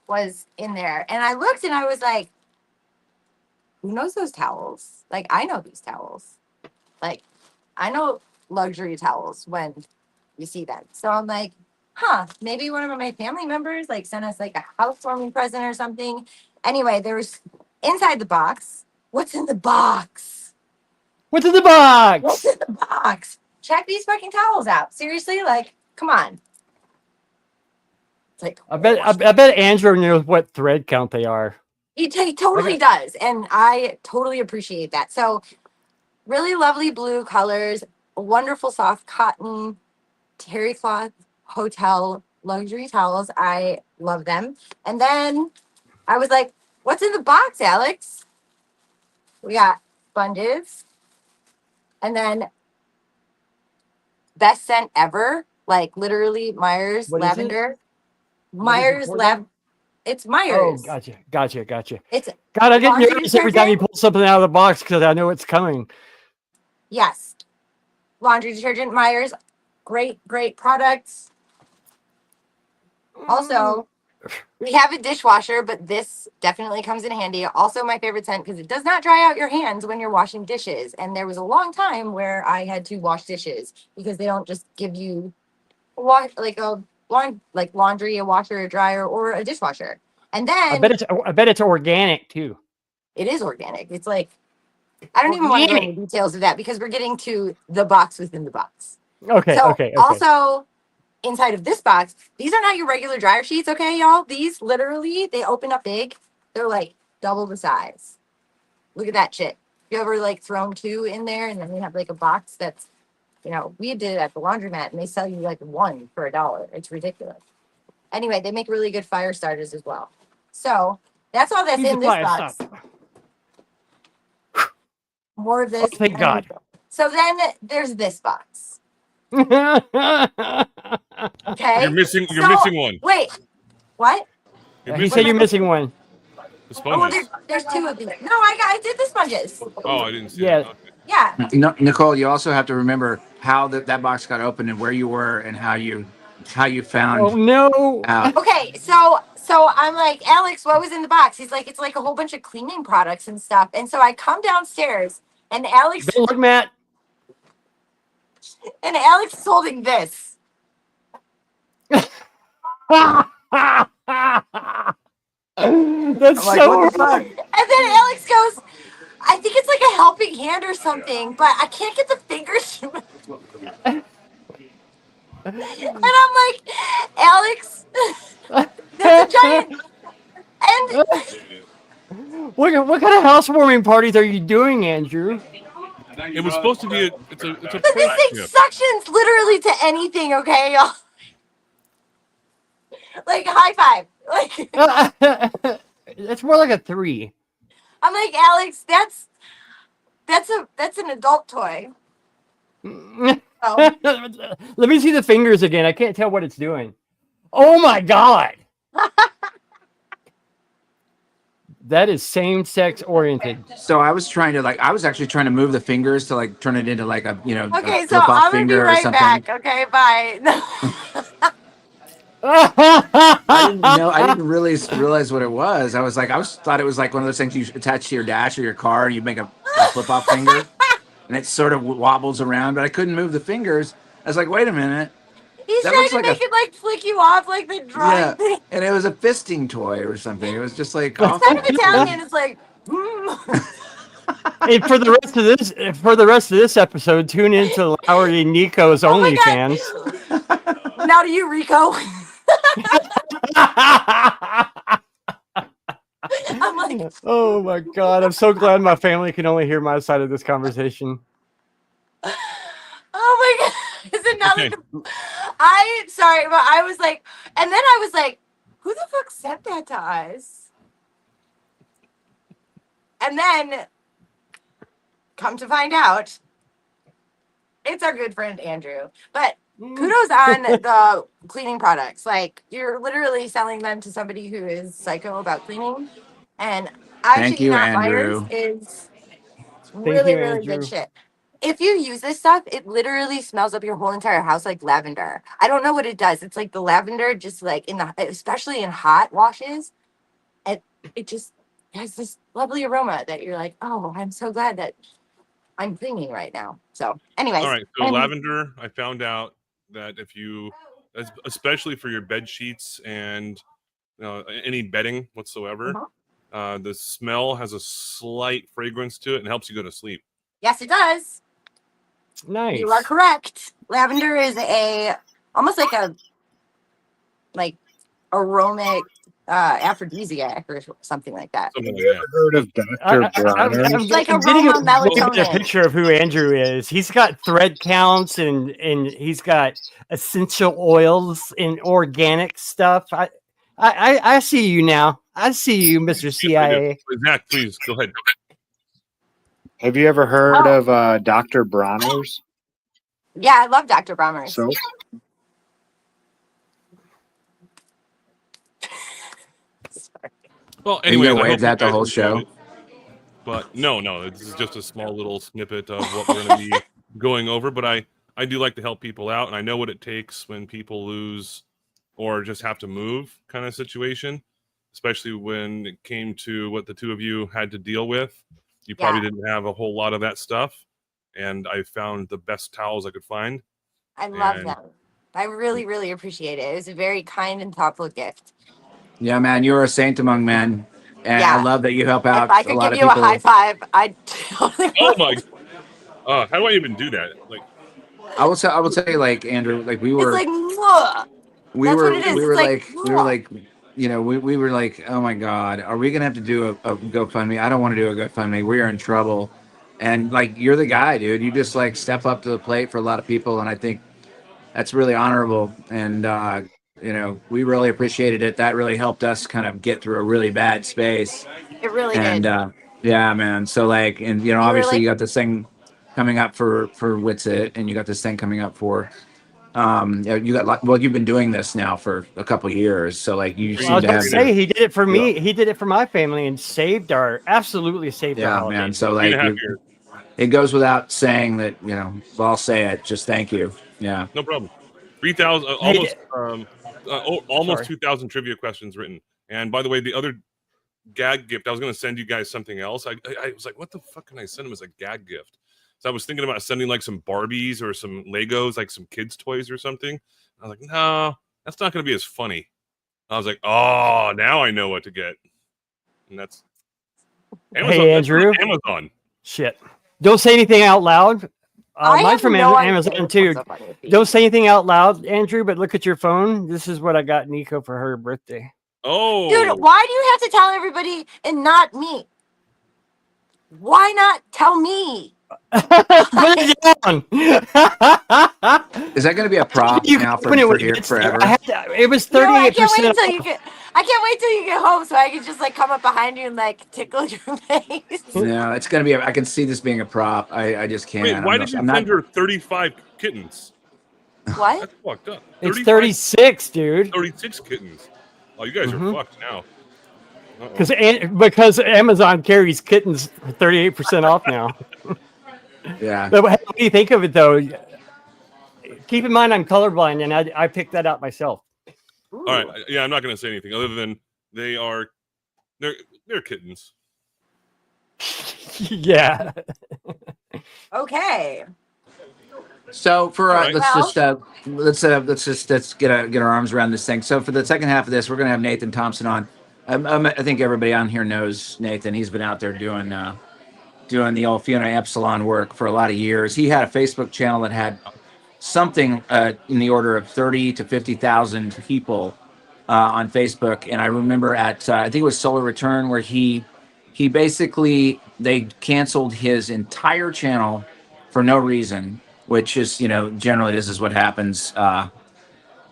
was in there, and I looked and I was like, who knows those towels? Like, I know these towels. Like, I know luxury towels when you see them. So I'm like, maybe one of my family members like sent us like a housewarming present or something. Anyway, there was inside the box. What's in the box? What's in the box? What's in the box? Check these fucking towels out. Seriously, like, come on. It's like, I bet Andrew knows what thread count they are. He totally does, and I totally appreciate that. So, really lovely blue colors, wonderful soft cotton, terry cloth, hotel luxury towels. I love them. And then I was like, what's in the box, Alex? We got sponges, and then best scent ever, like literally Myers What is lavender. Myers Lab. It's Myers. Oh, gotcha. It's God, I get laundry nervous every time you detergent. pull something out of the box because I know it's coming. Yes, laundry detergent. Myers, great products. Also, we have a dishwasher, but this definitely comes in handy. Also, my favorite scent because it does not dry out your hands when you're washing dishes. And there was a long time where I had to wash dishes because they don't just give you laundry, a washer, a dryer, or a dishwasher. And I then bet it's organic too. it is organic. It's like I don't even want to go into details of that because we're getting to the box within the box. Okay. Also, inside of this box, these are not your regular dryer sheets, okay, y'all? These literally, they open up big. They're like double the size. Look at that shit. You ever like thrown 2 in there and then they have like a box that's, we did it at the laundromat and they sell you like 1 for $1. It's ridiculous. Anyway, they make really good fire starters as well. So that's all that's in this box. More of this. Oh, thank God. So then there's this box. Okay. You're missing one. Wait, what? He said you're missing one. The sponges. There's 2 of these. No, I did the sponges. Oh, I didn't see Yeah. it. Okay. Yeah. No, Nicole, you also have to remember how that box got opened and where you were and how you found. Oh no. Out. Okay, so I'm like, Alex, what was in the box? He's like, it's like a whole bunch of cleaning products and stuff. And so I come downstairs and Alex Don't look, Matt. And Alex is holding this. That's like, so what the fuck? And then Alex goes, I think it's like a helping hand or something, but I can't get the fingers to it. And I'm like, Alex, that's a giant. And what kind of housewarming parties are you doing, Andrew? It was supposed to be it's a but this thing suctions literally to anything, okay, y'all? Like high five. Like That's more like a 3. I'm like, Alex, that's an adult toy. Oh. Let me see the fingers again. I can't tell what it's doing. Oh my God. That is same-sex oriented. So I was actually trying to move the fingers to like turn it into like a Okay, a so flip-off I'm gonna be finger or right something. back. Okay, bye. I didn't really realize what it was. I thought it was like one of those things you attach to your dash or your car and you make a flip-off finger and it sort of wobbles around, but I couldn't move the fingers. I was like, wait a minute. He's That trying looks to like make it like flick you off like the drawing Yeah, thing. and it was a fisting toy or something. It was just like It's kind of Italian. It's like, Hey, for the rest of this episode, tune into Lowry and Nico's OnlyFans. Now to you, Rico. I'm like, Oh my God! I'm so glad my family can only hear my side of this conversation. oh my God. Is it not like sorry, but I was like, and then I was like, who the fuck sent that to us? And then come to find out, it's our good friend Andrew. But kudos on the cleaning products. Like, you're literally selling them to somebody who is psycho about cleaning. And Thank you, Myers Andrew. is really, you, really Andrew. good shit. If you use this stuff, it literally smells up your whole entire house like lavender. I don't know what it does. It's like the lavender, just like especially in hot washes, it just has this lovely aroma that you're like, oh, I'm so glad that I'm cleaning right now. So, anyways. All right. So lavender, I found out that if you, especially for your bed sheets and any bedding whatsoever, the smell has a slight fragrance to it and helps you go to sleep. Yes, it does. Nice. You are correct. Lavender is almost like a aromatic aphrodisiac or something like that. Something like that. Heard of Dr. Bronner? Like I'm getting aroma melatonin. a picture of who Andrew is. He's got thread counts and he's got essential oils and organic stuff. I see you now. I see you, Mr. CIA. Zach, please go ahead. Have you ever heard of Dr. Bronner's? Yeah, I love Dr. Bronner's. So Well, Are you anyways, gonna I wave hope you that the guys whole enjoyed show? it. But no, this is just a small little snippet of what we're going to be going over. But I do like to help people out, and I know what it takes when people lose or just have to move kind of situation, especially when it came to what the two of you had to deal with. You probably didn't have a whole lot of that stuff, and I found the best towels I could find. I love And them. I really, really appreciate it. It was a very kind and thoughtful gift. Yeah, man, you're a saint among men, and I Yeah. love that you help If out I a could lot give of you a high people. five, I'd totally. oh my, how do I even do that? Like, I will tell you, like Andrew, like It's like, mwah. That's what it is. we It's were like, like, you know, we were like, oh my God, are we gonna have to do a GoFundMe? I don't want to do a GoFundMe. We are in trouble. And like, you're the guy, dude. You just like step up to the plate for a lot of people, and I think that's really honorable. And you know, we really appreciated it. That really helped us kind of get through a really bad space. it really And did. yeah, man. So like, and you know, We were obviously like, you got this thing coming up for Witsit, and you got this thing coming up for you got like, well, you've been doing this now for a couple years, so like you I seem was to going have to say he did it for Yeah. me. He did it for my family and absolutely saved our Yeah, holidays. man. So like, it goes without saying that, you know, well, I'll say it. Just thank you. Yeah. no problem. 3,000, almost 2,000 trivia questions written. And by the way, the other gag gift, I was going to send you guys something else. I was like, what the fuck can I send them as a gag gift? So I was thinking about sending like some Barbies or some Legos, like some kids' toys or something. I was like, no, that's not going to be as funny. I was like, oh, now I know what to get. And that's Amazon. Hey, Andrew. That's Amazon. Shit. Don't say anything out loud. I Mine's have from no idea Amazon what's too. up on your feed. Don't say anything out loud, Andrew, but look at your phone. This is what I got Nico for her birthday. Oh. Dude, why do you have to tell everybody and not me? Why not tell me? Put it down. Is that going to be a prop now for here forever? It was 38%. No, I can't wait until you get. I can't wait till you get home so I can just like come up behind you and like tickle your face. No, it's going to be. I can see this being a prop. I just can't. Wait, why did you send her 35 kittens? What? That's fucked up. It's 36, dude. 36 kittens. Oh, you guys are fucked now. Because Amazon carries kittens 38% off now. Yeah. But what do you think of it though? Keep in mind I'm colorblind and I picked that out myself. All right. Yeah, I'm not going to say anything other than they're kittens. Yeah. Okay. So for All right. let's get our arms around this thing. So for the second half of this, we're going to have Nathan Thompson on. I think everybody on here knows Nathan. He's been out there doing the old Fiona Epsilon work for a lot of years. He had a Facebook channel that had something in the order of 30 to 50,000 people on Facebook. And I remember at I think it was Solar Return where he basically they canceled his entire channel for no reason, which is, you know, generally this is what happens to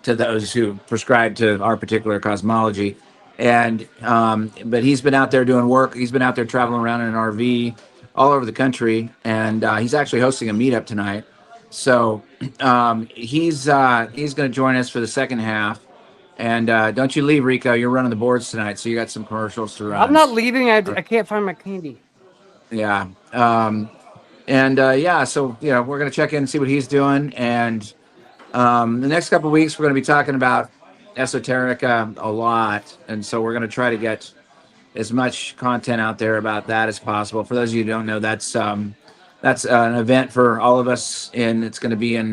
those who prescribe to our particular cosmology. And but he's been out there doing work. He's been out there traveling around in an RV all over the country, and he's actually hosting a meetup tonight. So he's going to join us for the second half. And don't you leave, Rico. You're running the boards tonight, so you got some commercials to run. I'm not leaving. I can't find my candy. Yeah. So, you know, we're going to check in and see what he's doing. And the next couple of weeks, we're going to be talking about esoterica a lot. And so we're going to try to get as much content out there about that as possible. For those of you who don't know, that's an event for all of us. And it's going to be in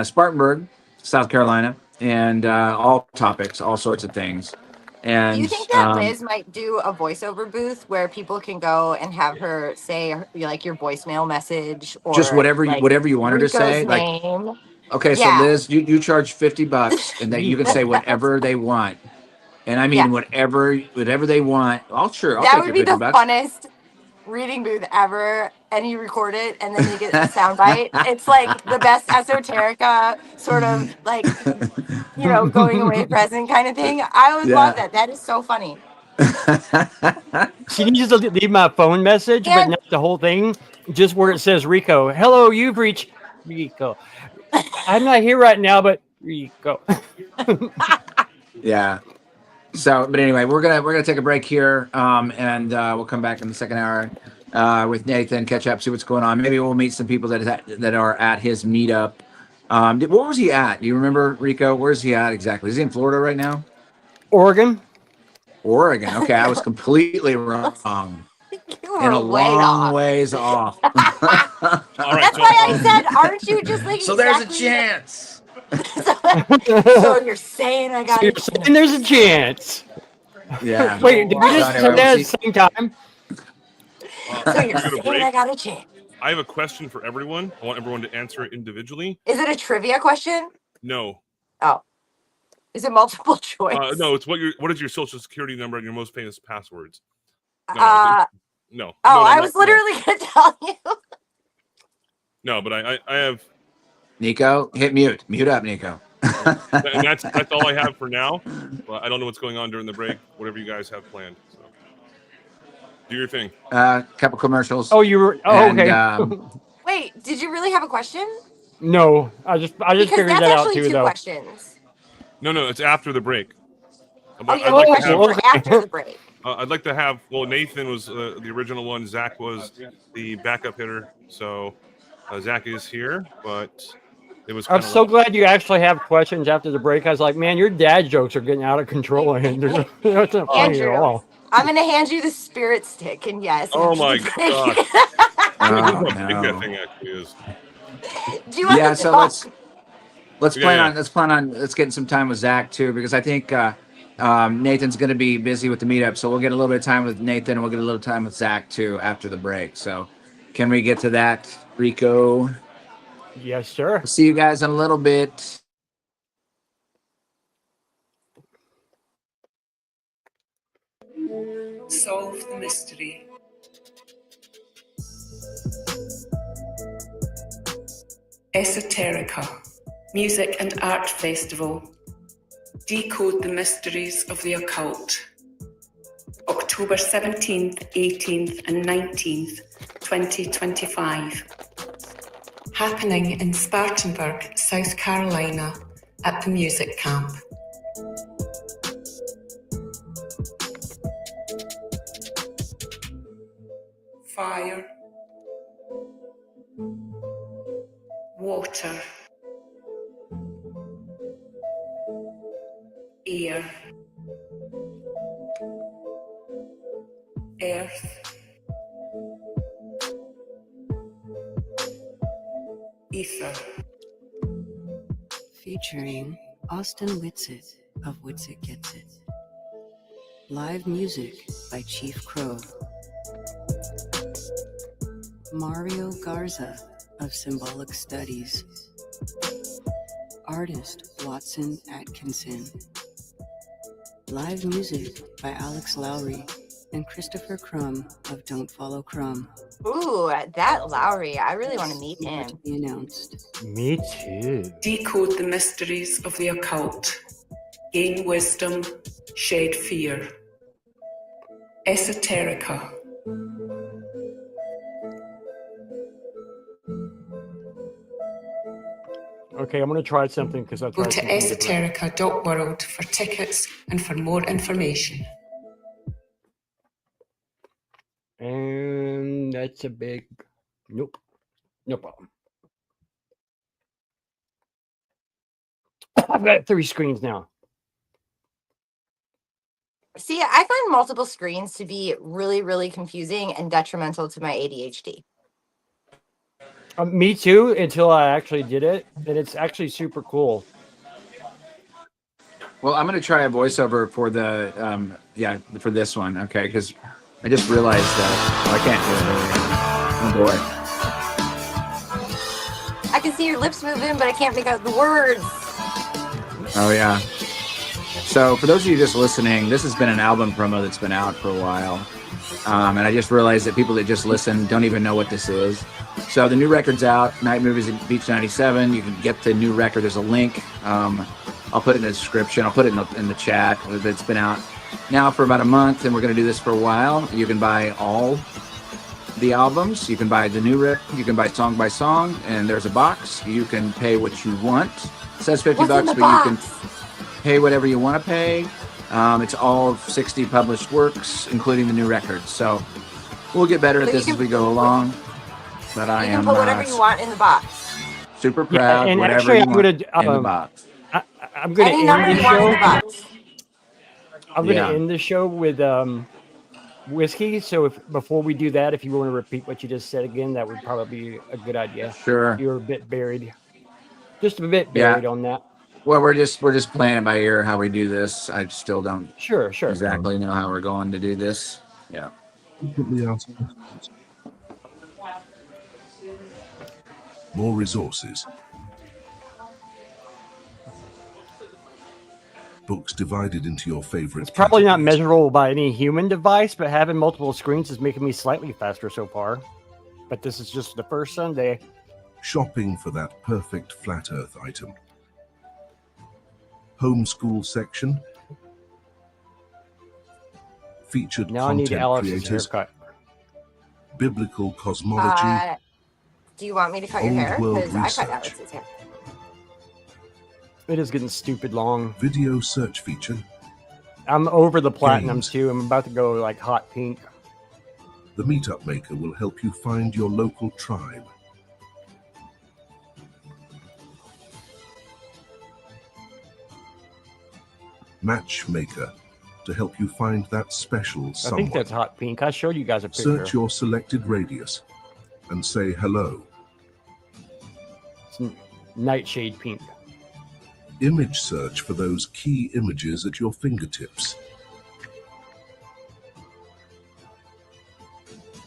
Spartanburg, South Carolina, and all topics, all sorts of things. And Do you think that Liz might do a voiceover booth where people can go and have her say like your voicemail message or just whatever like, you want her to say? name? Like, okay, so Yeah. Liz, you charge $50 and that you can say whatever they want. And I mean, whatever they want. I'll that take would your be the $50. funnest reading booth ever. And you record it and then you get a soundbite. It's like the best esoterica sort of like, you know, going away present kind of thing. I would love that. That is so funny. She needs to leave my phone message, but not the whole thing. Just where it says Rico. Hello, you've reached Rico. I'm not here right now, but Rico. Yeah. So, but anyway, we're gonna take a break here, and we'll come back in the second hour with Nathan, catch up, see what's going on. Maybe we'll meet some people that are at his meetup. What was he at? Do you remember, Rico? Where's he at exactly? Is he in Florida right now? Oregon. Oregon. Okay, I was completely wrong. You were And a way long off. ways off. All right, That's why I said, aren't you just like So there's a exactly- chance. So you're saying I got it. And there's a chance. Yeah. Wait, did we just say that at the same time? So you're We're gonna saying break. I got a chance. I have a question for everyone. I want everyone to answer it individually. Is it a trivia question? No. Oh. Is it multiple choice? No, it's what is your social security number and your most famous passwords? No. Oh, I was literally going to tell you. No, but I have. Nico, hit mute. Mute up, Nico. And that's all I have for now. Well, I don't know what's going on during the break. Whatever you guys have planned. So. Do your thing. Couple commercials. Oh, you were. Oh, and, okay. Wait, did you really have a question? No, I just Because figured that's that out actually too, two though. questions. No, it's after the break. Oh, you have a question for after the break. I'd like to have. Well, Nathan was the original one. Zach was the backup hitter. So Zach is here, but it was. I'm so glad you actually have questions after the break. I was like, man, your dad jokes are getting out of control. And that's not funny at Andrew, all. I'm going to hand you the spirit stick, and yes. Oh after my the break. god! Oh, Look how big no. that thing actually is. Do you want Yeah, to so talk? let's plan on let's get some time with Zach too, because I think Nathan's going to be busy with the meetup, so we'll get a little bit of time with Nathan, and we'll get a little time with Zach too after the break. So, can we get to that, Rico? Yes, sir. See you guys in a little bit. Solve the mystery. Esoterica, Music and Art Festival. Decode the mysteries of the occult. October 17th, 18th and 19th, 2025. Happening in Spartanburg, South Carolina at the Music Camp. Fire. Water. Air. Earth. Ether. Featuring Austin Whitsitt of Whitsitt Gets It. Live music by Chief Crow. Mario Garza of Symbolic Studies. Artist Watson Atkinson. Live music by Alex Lowry and Christopher Crumb of Don't Follow Crumb. Ooh, that Lowry. I really want to meet him. To be announced. Me too. Decode the mysteries of the occult. Gain wisdom. Shed fear. Esoterica. Okay, I'm going to try something because I Go tried to something different. esoterica.world for tickets and for more information. And that's a big nope. No problem. I've got 3 screens now. See, I find multiple screens to be really, really confusing and detrimental to my ADHD. Me too, until I actually did it, and it's actually super cool. Well, I'm going to try a voiceover for the for this one, okay? Because I just realized that I can't do it. Oh boy. I can see your lips moving, but I can't make out the words. Oh yeah. So for those of you just listening, this has been an album promo that's been out for a while, and I just realized that people that just listen don't even know what this is. So the new record's out. Night Movies at Beach 97. You can get the new record. There's a link. I'll put it in the description. I'll put it in the chat. It's been out now for about a month, and we're going to do this for a while. You can buy all the albums. You can buy the new record. You can buy song by song, and there's a box. You can pay what you want. It says $50, but you can pay whatever you want to pay. It's all 60 published works, including the new records. So we'll get better at So you this can- as we go along. But I You can am put whatever you want in the box. super proud. and Whatever actually, you I'm want gonna in the box. I'm gonna Any end number the you want in the show. box. I'm gonna Yeah. end the show with whiskey. So if before we do that, if you want to repeat what you just said again, that would probably be a good idea. Sure. You're a bit buried, just a bit Yeah. buried on that. Well, we're just playing it by ear how we do this. I still don't Sure. exactly know how we're going to do this. Yeah. More resources. Books divided into your favorite. It's probably not measurable by any human device, but having multiple screens is making me slightly faster so far. But this is just the first Sunday. Shopping for that perfect flat earth item. Homeschool section. Featured Now I need content Alex's creators. haircut. Biblical cosmology. Do you want me to cut your Old hair? world Because I cut research. Alex's hair. It is getting stupid long. Video search feature. I'm over the platinum Games. too. I'm about to go like hot pink. The Meetup Maker will help you find your local tribe. Matchmaker to help you find that special I someone. think that's hot pink. I showed you guys a picture. Search your selected radius and say hello. It's nightshade pink. Image search for those key images at your fingertips.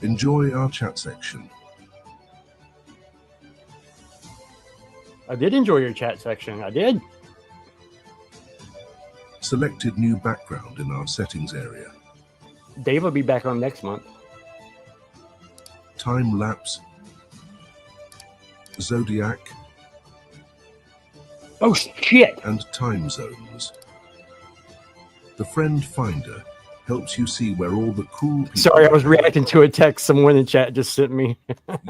Enjoy our chat section. I did enjoy your chat section. I did. Selected new background in our settings area. Dave will be back on next month. Time lapse. Zodiac. Oh shit! And time zones. The Friend Finder helps you see where all the cool people. Sorry, I was reacting to a text someone in chat just sent me.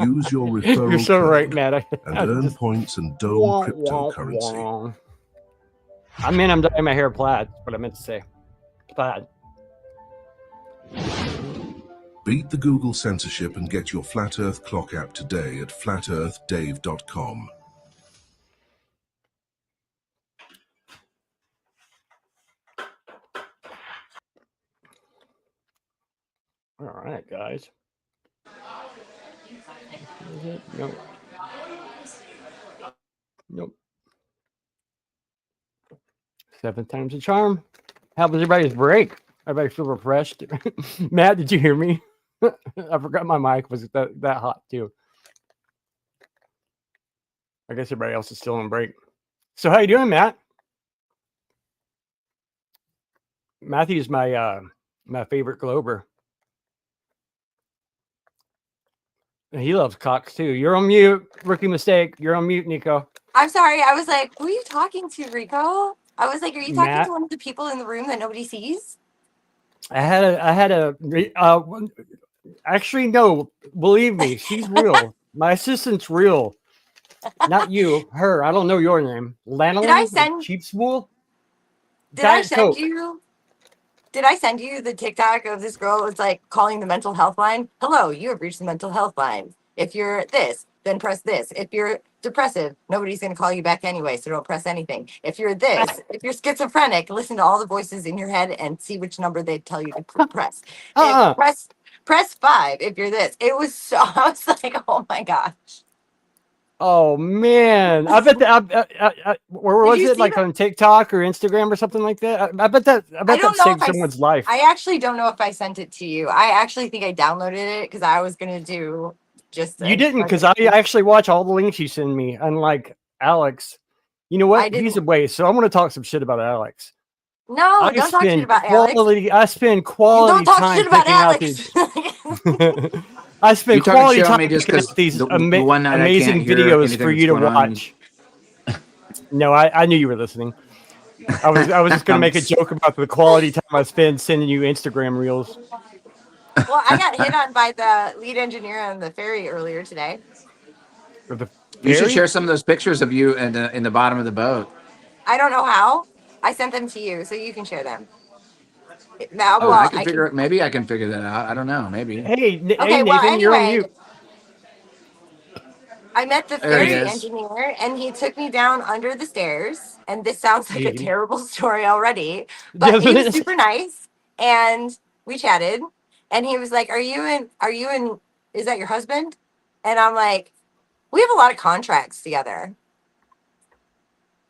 Use your referral You're so code right, Matt. and earn points and dome cryptocurrency. I mean, I'm dyeing my hair plaid. That's what I meant to say. Plaid. Beat the Google censorship and get your Flat Earth clock app today at flatearthdave.com. All right, guys. Is it? Nope. Nope. 7 times the charm. How was everybody's break? Everybody feel refreshed? Matt, did you hear me? I forgot my mic was that hot too. I guess everybody else is still on break. So how you doing, Matt? Matthew's my my favorite Glober. And he loves cocks too. You're on mute. Rookie mistake. You're on mute, Nico. I'm sorry. I was like, who are you talking to, Rico? I was like, are you talking Matt? to one of the people in the room that nobody sees? Actually, no, believe me, she's real. My assistant's real. Not you, her. I don't know your name. Lanolin? Did I send- Cheap Spool? Did I Diet send Coke. you? Did I send you the TikTok of this girl? It's like calling the mental health line. Hello, you have reached the mental health line. If you're this, then press this. If you're depressive, nobody's going to call you back anyway, so don't press anything. If you're this, if you're schizophrenic, listen to all the voices in your head and see which number they tell you to press. Press 5 if you're this. It was so, I was like, oh my gosh. Oh man, I bet that. Where was you it? see Like that? on TikTok or Instagram or something like that? I bet that. I bet that saved someone's life. I actually don't know if I sent it to you. I actually think I downloaded it because I was going to do just. You didn't, because I actually watch all the links you send me. Unlike Alex, you know what? He's a waste. So I'm going to talk some shit about Alex. No, don't talk shit about Alex. I spend quality Don't talk time shit about picking out Alex. these. I spend You talking quality shit on time me just picking 'cause out these the one night I amazing can't hear videos anything for that's you to going on. watch. No, I knew you were listening. I was just going to make a joke about the quality time I spend sending you Instagram reels. Well, I got hit on by the lead engineer on the ferry earlier today. You should share some of those pictures of you in the bottom of the boat. I don't know how. I sent them to you, so you can share them. Now, Oh, well, I can figure it. Maybe I can figure that out. I don't know. Maybe. Hey, hey, Okay, well, Nathan, you're on anyway, mute. I met the There he ferry is. engineer and he took me down under the stairs. And this sounds like a Giggity. terrible story already, but he Doesn't was it? super nice and we chatted. And he was like, is that your husband? And I'm like, we have a lot of contracts together.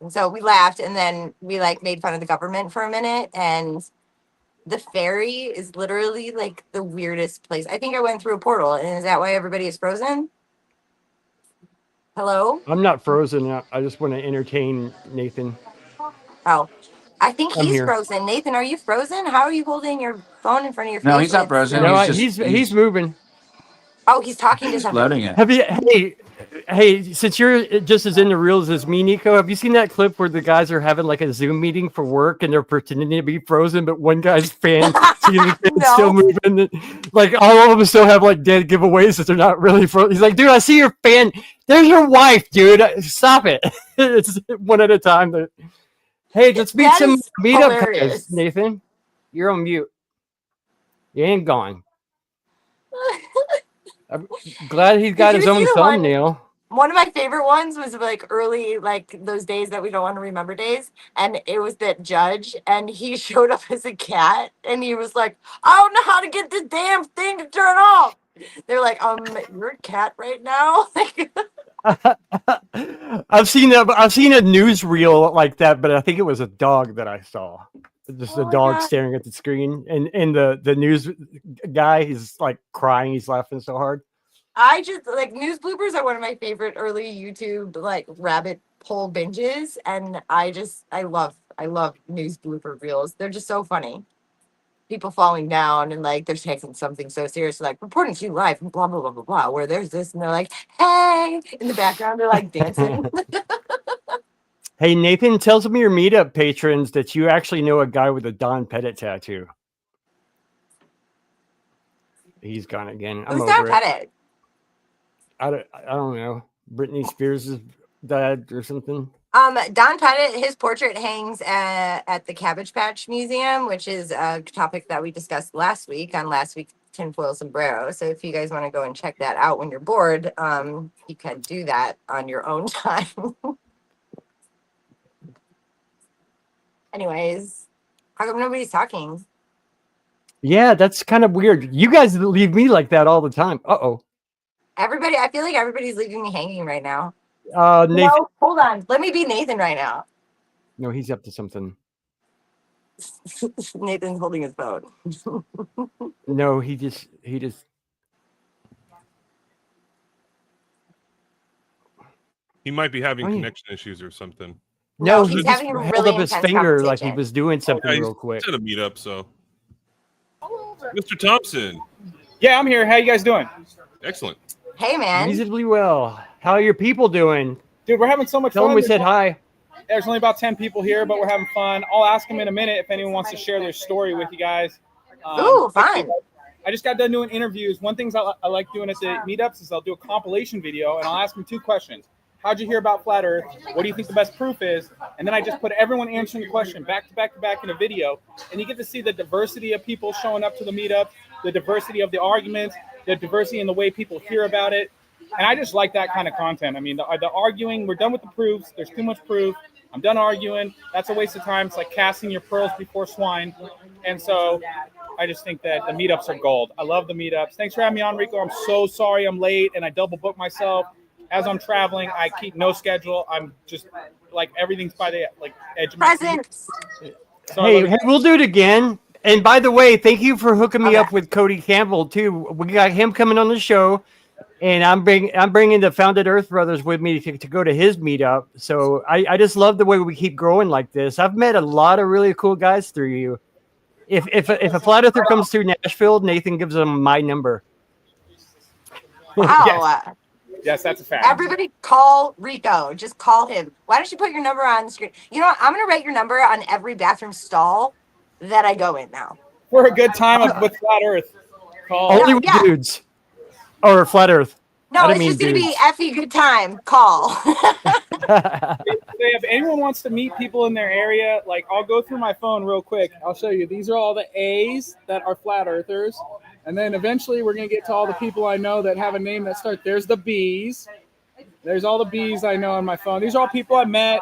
And so we laughed and then we like made fun of the government for a minute. And the ferry is literally like the weirdest place. I think I went through a portal. And is that why everybody is frozen? Hello? I'm not frozen. I just want to entertain Nathan. Oh, I think I'm he's here. frozen. Nathan, are you frozen? How are you holding your phone in front of your No, face? he's not It's frozen. still- No, He's he's moving. Oh, he's talking to he's somebody. floating it. Have you? Hey, since you're just as into reels as me, Nico, have you seen that clip where the guys are having like a Zoom meeting for work and they're pretending to be frozen, but one guy's fan ceiling fan's still moving? Like all of them still have like dead giveaways that they're not really frozen. He's like, dude, I see your fan. There's your wife, dude. Stop it. It's one at a time. Hey, let's meet That some is meetup guys, hilarious. Nathan. You're on mute. You ain't gone. I'm glad he's got Did his you see own the one? thumbnail. One of my favorite ones was like early, like those days that we don't want to remember days. And it was that judge, and he showed up as a cat, and he was like, I don't know how to get this damn thing to turn off. They're like, you're a cat right now. I've seen a newsreel like that, but I think it was a dog that I saw. Just a dog staring at the screen, and the news guy, he's like crying, he's laughing so hard. I just like news bloopers are one of my favorite early YouTube like rabbit hole binges, and I love news blooper reels. They're just so funny. People falling down and like they're taking something so serious, like reporting to you live from blah blah blah blah blah. Where there's this, and they're like, "Hey!" In the background, they're like dancing. Hey Nathan, tell some of your meetup patrons that you actually know a guy with a Don Pettit tattoo. He's gone again. I'm Who's over Don it. Pettit? I don't know. Britney Spears' dad or something. Don Pettit, his portrait hangs at the Cabbage Patch Museum, which is a topic that we discussed last week on last week's Tinfoil Sombrero. So if you guys want to go and check that out when you're bored, you can do that on your own time. Anyways, how come nobody's talking? Yeah, that's kind of weird. You guys leave me like that all the time. Uh-oh. Everybody, I feel like everybody's leaving me hanging right now. Nathan. No, hold on. Let me be Nathan right now. No, he's up to something. Nathan's holding his phone. No, he just. He might be having connection issues or something. No, he's he just having a held really up his intense finger like he conversation. was doing something Yeah, real quick. He's at a meetup, so. Mr. Thompson. Yeah, I'm here. How you guys doing? Excellent. Hey, man. Reasonably well. How are your people doing? Dude, we're having so much Tell fun. them we said hi. There's only about 10 people here, but we're having fun. I'll ask them in a minute if anyone wants to share their story with you guys. Ooh, fun. I just got done doing interviews. One thing I like doing at the meetups is I'll do a compilation video, and I'll ask them 2 questions. How'd you hear about Flat Earth? What do you think the best proof is? And then I just put everyone answering the question back to back to back in a video, and you get to see the diversity of people showing up to the meetup, the diversity of the arguments, the diversity in the way people hear about it. And I just like that kind of content. I mean, the arguing, we're done with the proofs. There's too much proof. I'm done arguing. That's a waste of time. It's like casting your pearls before swine. And so I just think that the meetups are gold. I love the meetups. Thanks for having me on, Rico. I'm so sorry I'm late and I double booked myself. As I'm traveling, I keep no schedule. I'm just like everything's by the edge of my Presents. So Hey, we'll do it again. And by the way, thank you for hooking me up with Cody Campbell too. We got him coming on the show, and I'm bringing the Founded Earth Brothers with me to go to his meetup. So I just love the way we keep growing like this. I've met a lot of really cool guys through you. If a flat earther comes through Nashville, Nathan gives them my number. Wow. Yes, that's a fact. Everybody call Rico. Just call him. Why don't you put your number on the screen? You know what? I'm going to write your number on every bathroom stall that I go in now. For a good time with Flat Earth. Call. Only with dudes. Or Flat Earth. No, I it's didn't just going mean to be dudes. effing good time. Call. if anyone wants to meet people in their area, like I'll go through my phone real quick. I'll show you. These are all the A's that are flat earthers. And then eventually we're going to get to all the people I know that have a name that starts. There's the B's. There's all the B's I know on my phone. These are all people I've met,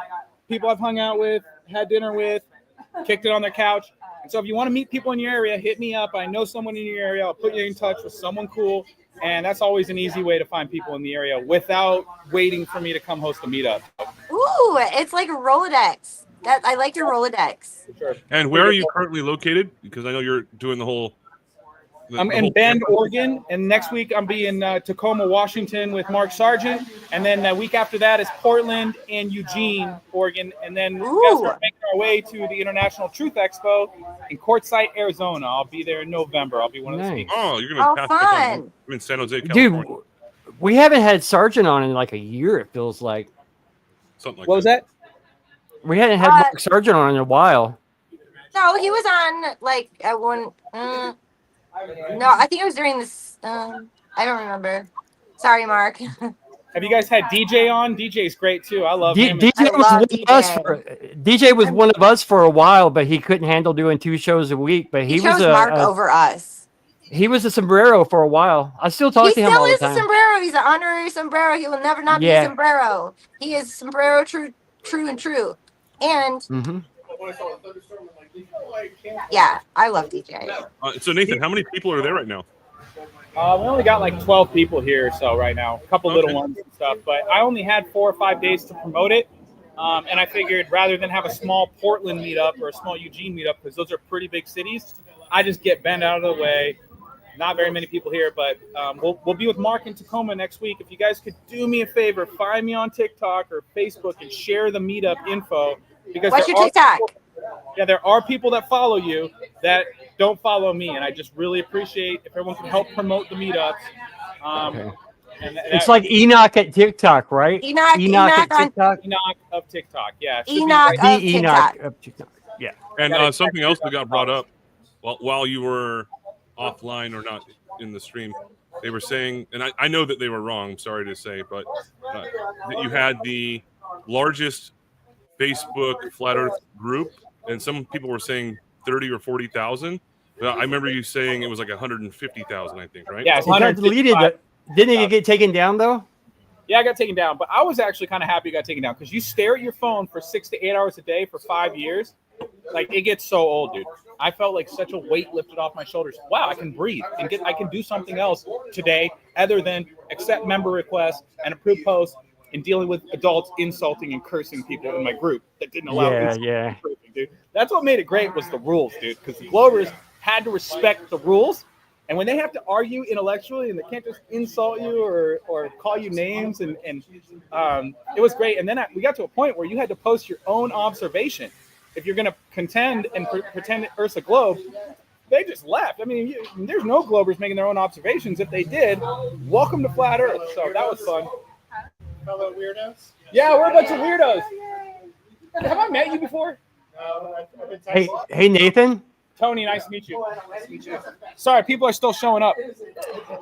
people I've hung out with, had dinner with, kicked it on their couch. And so if you want to meet people in your area, hit me up. I know someone in your area. I'll put you in touch with someone cool. And that's always an easy way to find people in the area without waiting for me to come host a meetup. Ooh, it's like a Rolodex. That I like your Rolodex. Sure. And where are you currently located? Because I know you're doing the whole. I'm in Bend, Oregon, and next week I'll be in Tacoma, Washington with Mark Sargent, and then the week after that is Portland and Eugene, Oregon, and then we got to start making our way to the International Truth Expo in Quartzsite, Arizona. I'll be there in November. I'll be one of the speakers. Oh, you're gonna pass fun! I'm in San Jose, California. Dude, we haven't had Sargent on in like a year. It feels like. Something like what was that? We hadn't had Mark Sargent on in a while. No, he was on like at one. No, I think it was during this. I don't remember. Sorry, Mark. Have you guys had DJ on? DJ's great too. I love him. DJ was one of us for a while, but he couldn't handle doing 2 shows a week. But He chose Mark over us. He was a sombrero for a while. I still talk to him all the He still time. is a sombrero. He's an honorary sombrero. He will never not be a sombrero. He is sombrero true and true. And yeah, I love DJ. So Nathan, how many people are there right now? We only got like 12 people here, so right now, a couple little ones and stuff. But I only had 4 or 5 days to promote it, and I figured rather than have a small Portland meetup or a small Eugene meetup, because those are pretty big cities, I just get Bend out of the way. Not very many people here, but we'll be with Mark in Tacoma next week. If you guys could do me a favor, find me on TikTok or Facebook and share the meetup info. Because what's your TikTok? There are people that follow you that don't follow me, and I just really appreciate if everyone can help promote the meetups. It's like Enoch at TikTok, right? Enoch at TikTok. Enoch of TikTok, yeah. Enoch of TikTok. Yeah. And something else that got brought up while you were offline or not in the stream, they were saying, and I know that they were wrong, sorry to say, but that you had the largest Facebook Flat Earth group, and some people were saying 30 or 40,000. I remember you saying it was like 150,000, I think, right? Yeah, it's It got deleted. Didn't it get taken down though? Yeah, I got taken down, but I was actually kind of happy it got taken down because you stare at your phone for 6 to 8 hours a day for 5 years. Like, it gets so old, dude. I felt like such a weight lifted off my shoulders. Wow, I can breathe and I can do something else today other than accept member requests and approve posts and dealing with adults insulting and cursing people in my group that didn't allow Yeah. cursing, dude. That's what made it great was the rules, dude, because the Glovers had to respect the rules. And when they have to argue intellectually and they can't just insult you or call you names, and it was great. And then we got to a point where you had to post your own observation. If you're going to contend and pretend Earth's a globe, they just left. I mean, there's no Globers making their own observations. If they did, welcome to Flat Earth. So that was fun. Fellow weirdos? Yeah, we're a bunch of weirdos. Have I met you before? Hey, Nathan. Tony, nice to meet you. Sorry, people are still showing up.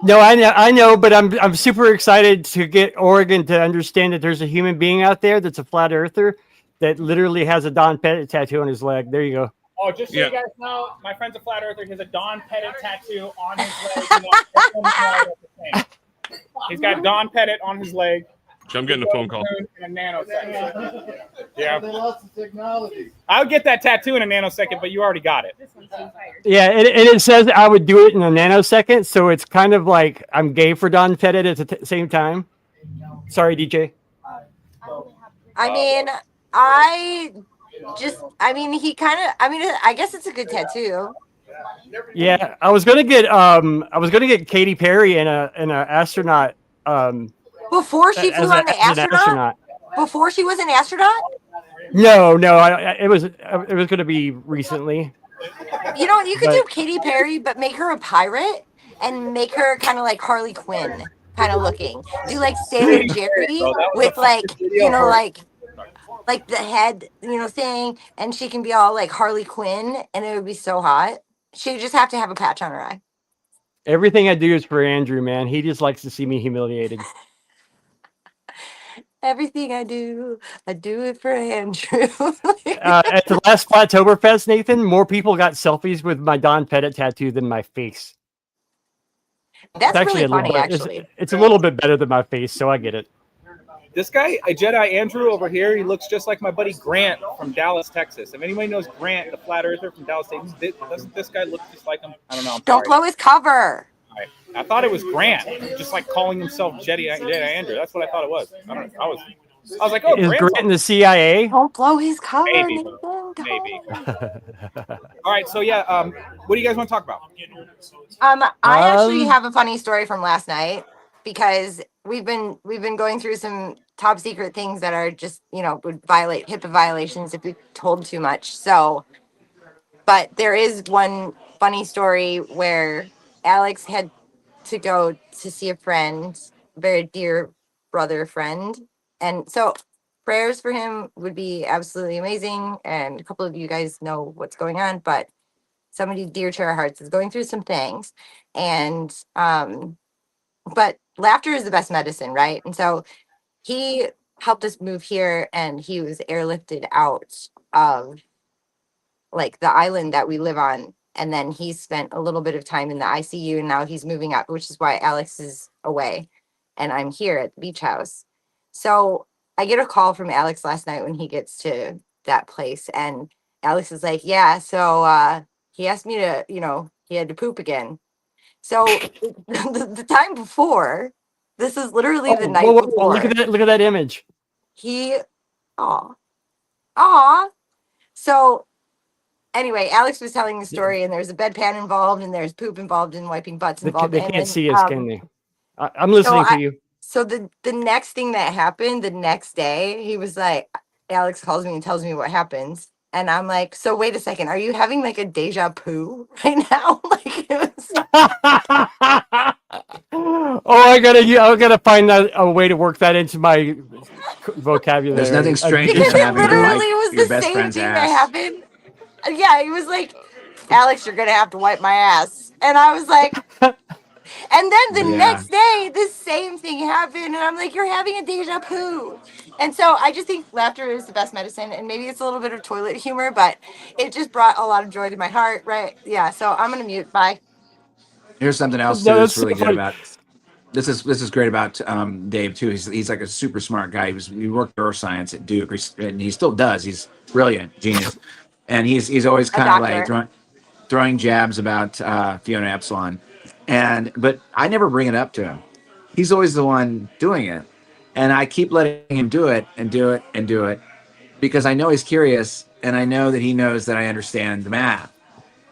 No, I know, but I'm super excited to get Oregon to understand that there's a human being out there that's a flat earther that literally has a Don Pettit tattoo on his leg. There you go. Oh, just so you guys know, my friend's a flat earther. He has a Don Pettit tattoo on his leg. He's got Don Pettit on his leg. I'm getting a phone call. In a nanosecond. Yeah. Lots of technology. I would get that tattoo in a nanosecond, but you already got it. Yeah, and it says I would do it in a nanosecond, so it's kind of like I'm gay for Don Pettit at the same time. Sorry, DJ. I mean, I guess it's a good tattoo. Yeah, I was gonna get Katy Perry in an astronaut. Before she flew on the astronaut? Before she was an astronaut? No, it was going to be recently. You know, you could do Katy Perry, but make her a pirate and make her kind of like Harley Quinn kind of looking. Do like Sailor Jerry with like, you know, like the head, you know, thing, and she can be all like Harley Quinn, and it would be so hot. She would just have to have a patch on her eye. Everything I do is for Andrew, man. He just likes to see me humiliated. Everything I do it for Andrew. At the last Flattoberfest, Nathan, more people got selfies with my Don Pettit tattoo than my face. That's It's actually really a little funny, bit. actually. It's a little bit better than my face, so I get it. This guy, a Jedi Andrew over here, he looks just like my buddy Grant from Dallas, Texas. If anybody knows Grant, the flat earther from Dallas, Texas, doesn't this guy look just like him? I don't know. I'm Don't sorry. blow his cover. I thought it was Grant, just like calling himself Jedi Andrew. That's what I thought it was. I don't know. I was like, oh, Is Grant's Grant in the CIA? Don't blow his cover, Maybe. Nathan. Maybe. All right, so yeah, what do you guys want to talk about? I actually have a funny story from last night because we've been going through some top secret things that are just, would violate HIPAA violations if we told too much. So, but there is one funny story where Alex had to go to see a friend, very dear brother friend. And so prayers for him would be absolutely amazing. And a couple of you guys know what's going on, but somebody dear to our hearts is going through some things. And, but laughter is the best medicine, right? And so he helped us move here and he was airlifted out of like the island that we live on. And then he spent a little bit of time in the ICU and now he's moving up, which is why Alex is away and I'm here at the beach house. So I get a call from Alex last night when he gets to that place and Alex is like, yeah, so he asked me to, he had to poop again. So the time before, this is literally the night before. Look at that image. So anyway, Alex was telling the story, and there's a bedpan involved, and there's poop involved, and wiping butts involved. They can't see us, can they? I'm listening to you. So the next thing that happened, the next day, he was like, Alex calls me and tells me what happens. And I'm like, so wait a second, are you having like a deja vu right now? Like it was. I gotta find a way to work that into my vocabulary. There's nothing strange Because than it having literally to was your the best same friend's thing ass. that happened. Yeah, he was like, Alex, you're gonna have to wipe my ass. And I was like, and then the next day, the same thing happened. And I'm like, you're having a deja vu. And so I just think laughter is the best medicine. And maybe it's a little bit of toilet humor, but it just brought a lot of joy to my heart, right? Yeah, so I'm going to mute. Bye. Here's something else too that's really good about this is great about Dave too. He's like a super smart guy. He worked neuroscience at Duke, and he still does. He's brilliant, genius, and he's always kind of like throwing jabs about Fiona Epsilon, but I never bring it up to him. He's always the one doing it, and I keep letting him do it and do it and do it because I know he's curious, and I know that he knows that I understand the math,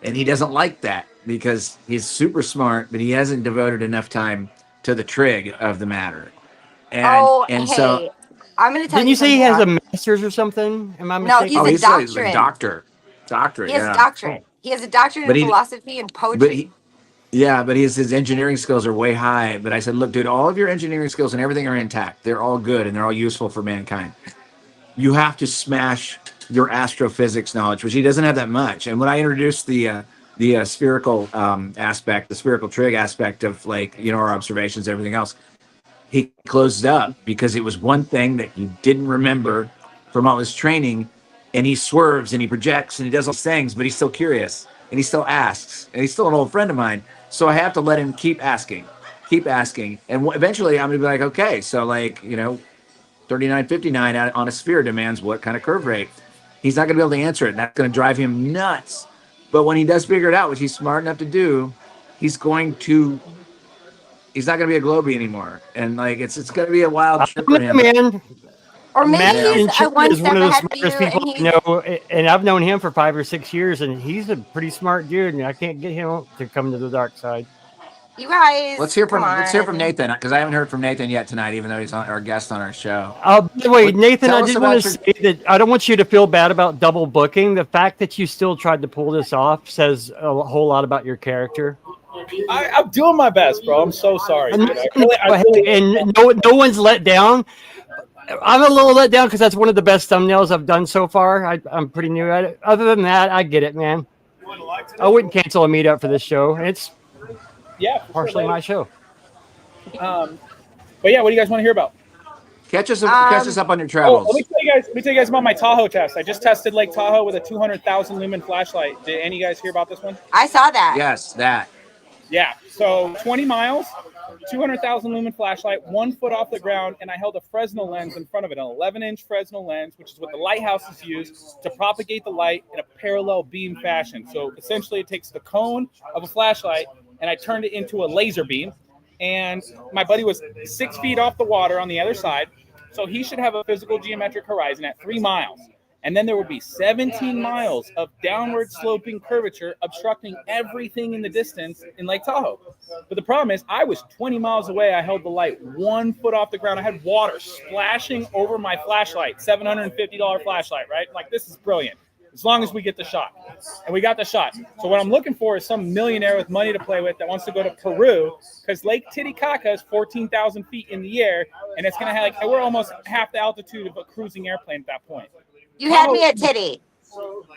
and he doesn't like that because he's super smart, but he hasn't devoted enough time to the trig of the matter. And so I'm going to tell didn't you say he has a master's or something? Am I mistaken? No, he's a doctorate. Doctorate. He has a doctorate. He has a doctorate in philosophy and poetry. But his engineering skills are way high. But I said, look, dude, all of your engineering skills and everything are intact. They're all good and they're all useful for mankind. You have to smash your astrophysics knowledge, which he doesn't have that much. And when I introduced the spherical aspect, the spherical trig aspect of our observations, everything else, he closed up because it was one thing that he didn't remember from all his training, and he swerves and he projects and he does all these things, but he's still curious and he still asks, and he's still an old friend of mine. So I have to let him keep asking, and eventually I'm gonna be like, okay, so 3959 on a sphere demands what kind of curve rate? He's not going to be able to answer it. And that's going to drive him nuts. But when he does figure it out, which he's smart enough to do, he's not going to be a Globie anymore. And it's going to be a wild trip for him. Man. Or maybe he's one is step one of the ahead of you, smartest people I know, and I've known him for 5 or 6 years, and he's a pretty smart dude, and I can't get him to come to the dark side. You guys, let's hear from Nathan, because I haven't heard from Nathan yet tonight, even though he's our guest on our show. By the way, Nathan, I just want to say that I don't want you to feel bad about double booking. The fact that you still tried to pull this off says a whole lot about your character. I'm doing my best, bro. I'm so sorry. And no one's let down. I'm a little let down because that's one of the best thumbnails I've done so far. I'm pretty new at it. Other than that, I get it, man. I wouldn't cancel a meetup for this show. It's partially my show. But yeah, what do you guys want to hear about? Catch us up on your Oh, travels. let me tell you guys about my Tahoe test. I just tested Lake Tahoe with a 200,000 lumen flashlight. Did any of you guys hear about this one? I saw that. Yes, that. Yeah. So 20 miles, 200,000 lumen flashlight, 1 foot off the ground, and I held a Fresnel lens in front of it, an 11-inch Fresnel lens, which is what the lighthouses use to propagate the light in a parallel beam fashion. So essentially, it takes the cone of a flashlight, and I turned it into a laser beam. And my buddy was 6 feet off the water on the other side, so he should have a physical geometric horizon at 3 miles. And then there would be 17 miles of downward sloping curvature obstructing everything in the distance in Lake Tahoe. But the problem is I was 20 miles away. I held the light 1 foot off the ground. I had water splashing over my flashlight, $750 flashlight, right? Like, this is brilliant. As long as we get the shot. And we got the shot. So what I'm looking for is some millionaire with money to play with that wants to go to Peru, because Lake Titicaca is 14,000 feet in the air, and it's going to have, like, we're almost half the altitude of a cruising airplane at that point. You had me at titty.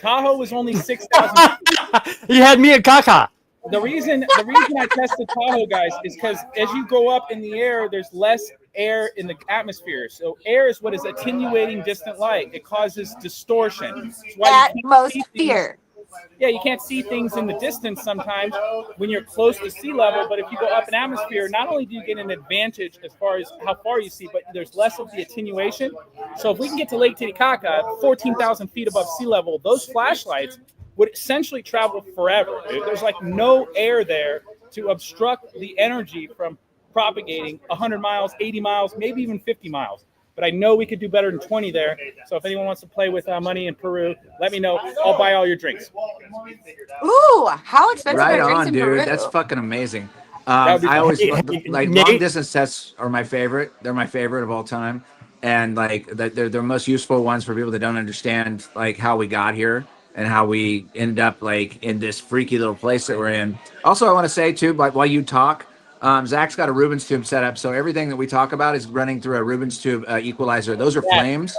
Tahoe was only 6,000 feet. You had me at caca. The reason I tested Tahoe, guys, is because as you go up in the air, there's less air in the atmosphere. So air is what is attenuating distant light. It causes distortion. Atmosphere. Yeah, you can't see things in the distance sometimes when you're close to sea level, but if you go up in atmosphere, not only do you get an advantage as far as how far you see, but there's less of the attenuation. So if we can get to Lake Titicaca, 14,000 feet above sea level, those flashlights would essentially travel forever. There's like no air there to obstruct the energy from propagating 100 miles, 80 miles, maybe even 50 miles. But I know we could do better than 20 there. So if anyone wants to play with money in Peru, let me know. I'll buy all your drinks. Ooh, how expensive Right are drinks on, in dude. Peru? That's fucking amazing. That'd be I always like Nate- long distance tests are my favorite. They're my favorite of all time, and like they're most useful ones for people that don't understand like how we got here and how we ended up like in this freaky little place that we're in. Also, I want to say too, like while you talk, Zach's got a Rubens tube set up, so everything that we talk about is running through a Rubens tube equalizer. Those are flames.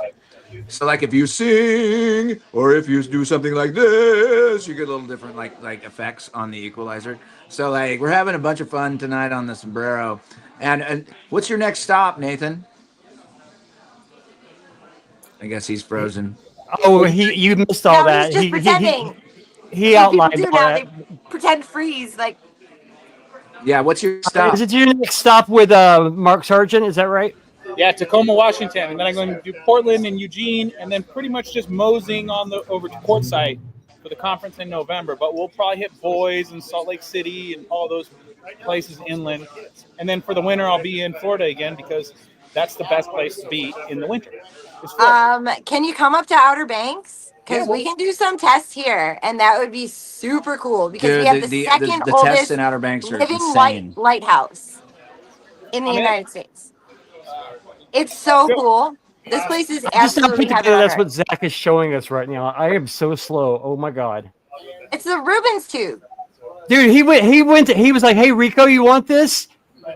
So like if you sing or if you do something like this, you get a little different like effects on the equalizer. So like we're having a bunch of fun tonight on the Sombrero. And what's your next stop, Nathan? I guess he's frozen. Oh, you missed all No, that. he's just pretending. He That's what outlined people do all now. that. They pretend freeze. Like, Yeah, what's your stop? Is it your next stop with Mark Sargent? Is that right? Yeah, Tacoma, Washington, and then I'm going to do Portland and Eugene, and then pretty much just moseying on over to Quartzsite for the conference in November. But we'll probably hit Boise and Salt Lake City and all those places inland. And then for the winter, I'll be in Florida again because that's the best place to be in the winter. can you come up to Outer Banks? Because we can do some tests here, and that would be super cool. Because Dude, we have the second the oldest tests in Outer Banks are living insane. lighthouse in the United States. It's so cool. This place is Just not absolutely put heaven together. on That's earth. what Zach is showing us right now. I am so slow. Oh my god, It's the Rubens tube. dude. He was like, "Hey Rico, you want this?"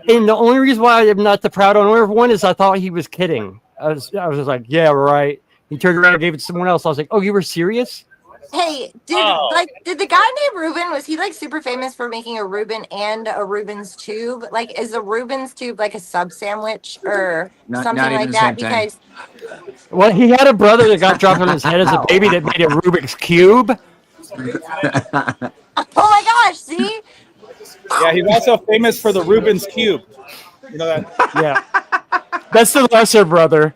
And the only reason why I'm not the proud owner of one is I thought he was kidding. I was just like, "Yeah, right." He turned around and gave it to someone else. I was like, "Oh, you were serious?" Hey, did the guy named Ruben, was he like super famous for making a Reuben and a Rubens tube? Like, is a Rubens tube like a sub sandwich or something not even like the that? same thing. Because Well, he had a brother that got dropped on his head as a baby that made a Rubik's cube. oh my gosh, see? Yeah, he's also famous for the Rubens Cube. You know that? Yeah, that's the lesser brother.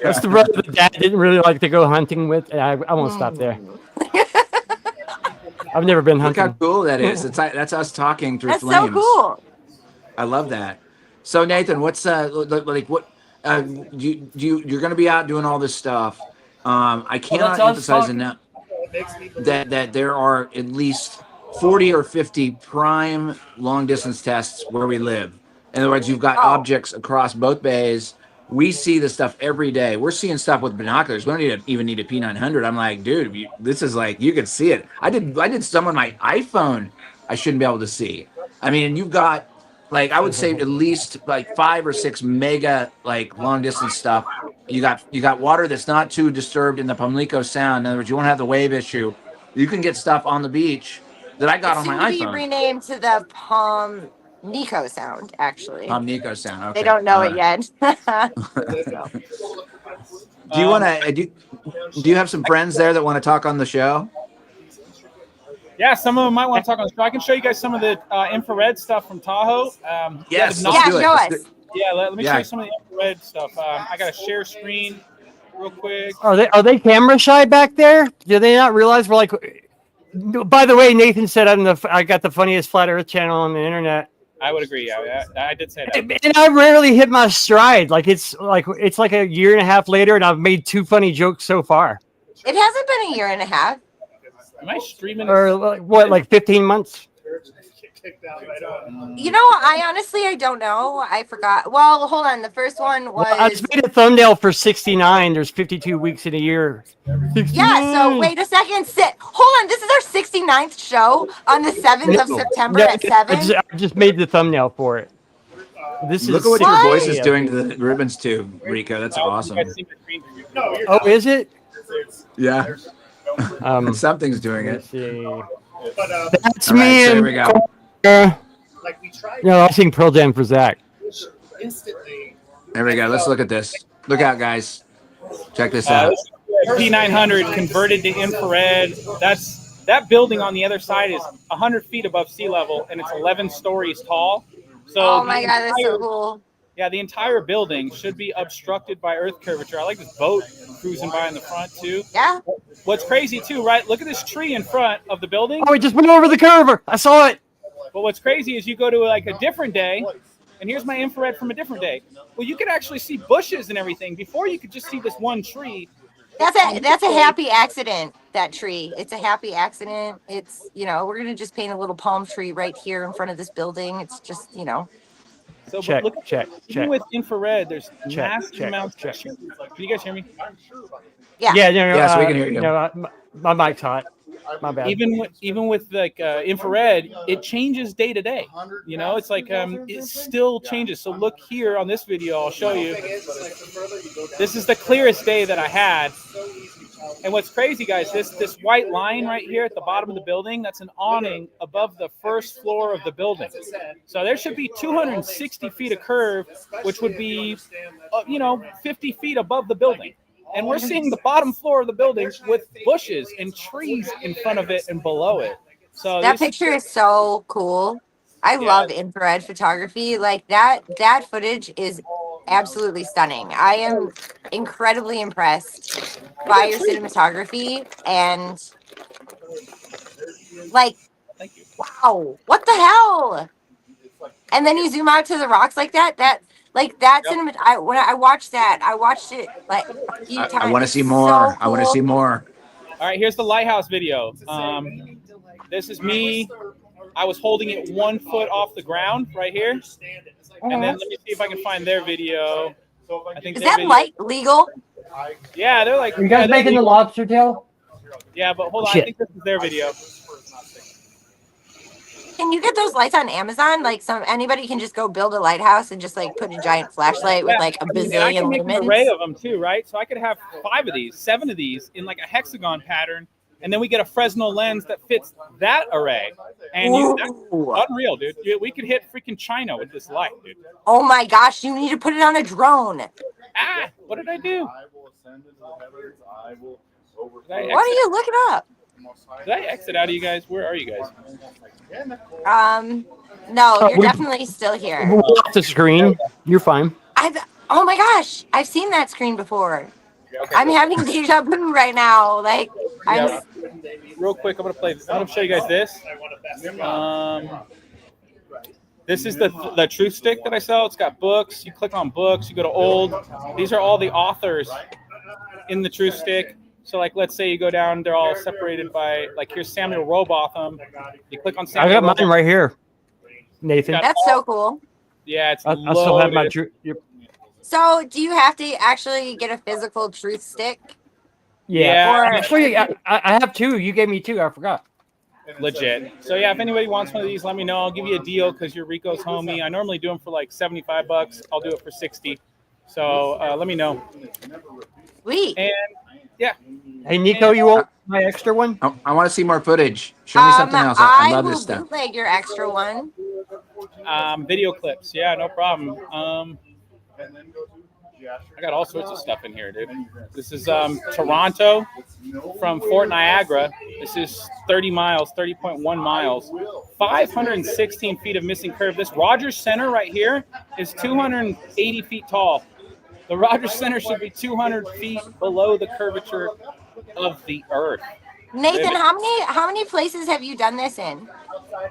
That's the brother that Dad didn't really like to go hunting with. And I won't stop there. I've never been Look hunting. how cool that is. That's us talking through That's flames. so cool. I love that. So Nathan, what's like what you're going to be out doing all this stuff? I cannot emphasize enough that there are at least 40 or 50 prime long distance tests where we live. In other words, you've got objects across both bays. We see this stuff every day. We're seeing stuff with binoculars. We don't even need a P900. I'm like, dude, this is like, you can see it. I did some on my iPhone I shouldn't be able to see. I mean, you've got like, I would say at least like 5 or 6 mega like long distance stuff. You got water that's not too disturbed in the Pamlico Sound. In other words, you won't have the wave issue. You can get stuff on the beach that I got on my Soon to be iPhone. renamed to the Palm Nico sound, actually. Nico sound. Okay. They don't know All it right. yet. Do you want to? Do you have some friends there that want to talk on the show? Yeah, some of them might want to talk on the show. I can show you guys some of the infrared stuff from Tahoe. Yes, yeah, let's do it. show Let's us. do- Yeah, let me show Yeah. you some of the infrared stuff. I got to share screen real quick. Are they camera shy back there? Do they not realize we're like? By the way, Nathan said I got the funniest flat Earth channel on the internet. I would agree. Yeah, I did say that. And I rarely hit my stride. Like it's like a year and a half later, and I've made 2 funny jokes so far. It hasn't been a year and a half. Am I streaming? Or like 15 months? You know, I don't know. I forgot. Well, hold on. The first one was. I just made a thumbnail for 69. There's 52 weeks in a year. 69. Yeah, so wait a second. Hold on. This is our 69th show on the 7th of September No, at 7. I just made the thumbnail for it. This Look is at what your voice is 60. doing to the ribbons too, Rico. That's awesome. Oh, is it? Yeah. Something's doing it. See. That's That's me. So here we go. No, I'll sing Pearl Jam for Zach. There we go. Let's look at this. Look out, guys. Check this out. P900 converted to infrared. That building on the other side is 100 feet above sea level, and it's 11 stories tall. So Oh my God, that's so cool. Yeah, the entire building should be obstructed by Earth curvature. I like this boat cruising by in the front too. Yeah. What's crazy too, right? Look at this tree in front of the building. Oh, it just went over the curve. I saw it. But what's crazy is you go to like a different day, and here's my infrared from a different day. Well, you could actually see bushes and everything. Before you could just see this one tree. That's a happy accident, that tree. It's a happy accident. It's, we're going to just paint a little palm tree right here in front of this building. It's just, So Check, look, check, even check. with infrared, there's Check, massive check, amounts check. of trees. Can you guys hear me? Yeah. Yeah, Yes, we can hear you. No, my mic's hot. My bad. Even with like infrared, it changes day to day. It's like it still changes. So look here on this video, I'll show you. This is the clearest day that I had. And what's crazy, guys, this white line right here at the bottom of the building, that's an awning above the first floor of the building. So there should be 260 feet of curve, which would be, 50 feet above the building. And we're seeing the bottom floor of the building with bushes and trees in front of it and below it. So that picture is so cool. I love infrared photography. Like that footage is absolutely stunning. I am incredibly impressed by your cinematography and like, wow, what the hell? And then you zoom out to the rocks like that. Cinema. When I watched it like a few times. I want to see It's more. so I want to cool. see more. All right, here's the lighthouse video. This is me. I was holding it 1 foot off the ground right here. And then let me see if I can find their video. I think Is that light legal? Yeah, they're like. Are you guys making the lobster tail? Yeah, but hold on. Shit. I think this is their video. Can you get those lights on Amazon? Like anybody can just go build a lighthouse and just like put a giant flashlight with like a And I bazillion can make an lumens. array of them too, right? So I could have 5 of these, 7 of these in like a hexagon pattern, and then we get a Fresnel lens that fits that array. And that's unreal, dude. We could hit freaking China with this light, dude. Oh my gosh, you need to put it on a drone. Ah, what did I do? What are you looking up? Did I exit out of you guys? Where are you guys? No, you're definitely still here. We're off the screen. You're fine. Oh my gosh, I've seen that screen before. I'm having deja vu right now. Like, Real quick, I'm gonna show you guys this. This is the truth stick that I sell. It's got books. You click on books. You go to old. These are all the authors in the truth stick. So like, let's say you go down, they're all separated by, like, here's Samuel Robotham. You click on I Samuel. got mine right here, Nathan. that's so cool. Yeah, it's I still have my. loaded. So, do you have to actually get a physical truth stick? Yeah. Or- Actually, I have 2. You gave me 2. I forgot. Legit. So yeah, if anybody wants one of these, let me know. I'll give you a deal because you're Rico's homie. I normally do them for like $75. I'll do it for 60. So let me know. Sweet. And yeah. Hey, Nico, you want my extra one? I want to see more footage. Show me something else. I love this will stuff. bootleg your extra one. Video clips. Yeah, no problem. I got all sorts of stuff in here, dude. This is Toronto from Fort Niagara. This is 30 miles, 30.1 miles, 516 feet of missing curve. This Rogers Center right here is 280 feet tall. The Rogers Center should be 200 feet below the curvature of the Earth. Nathan, how many places have you done this in?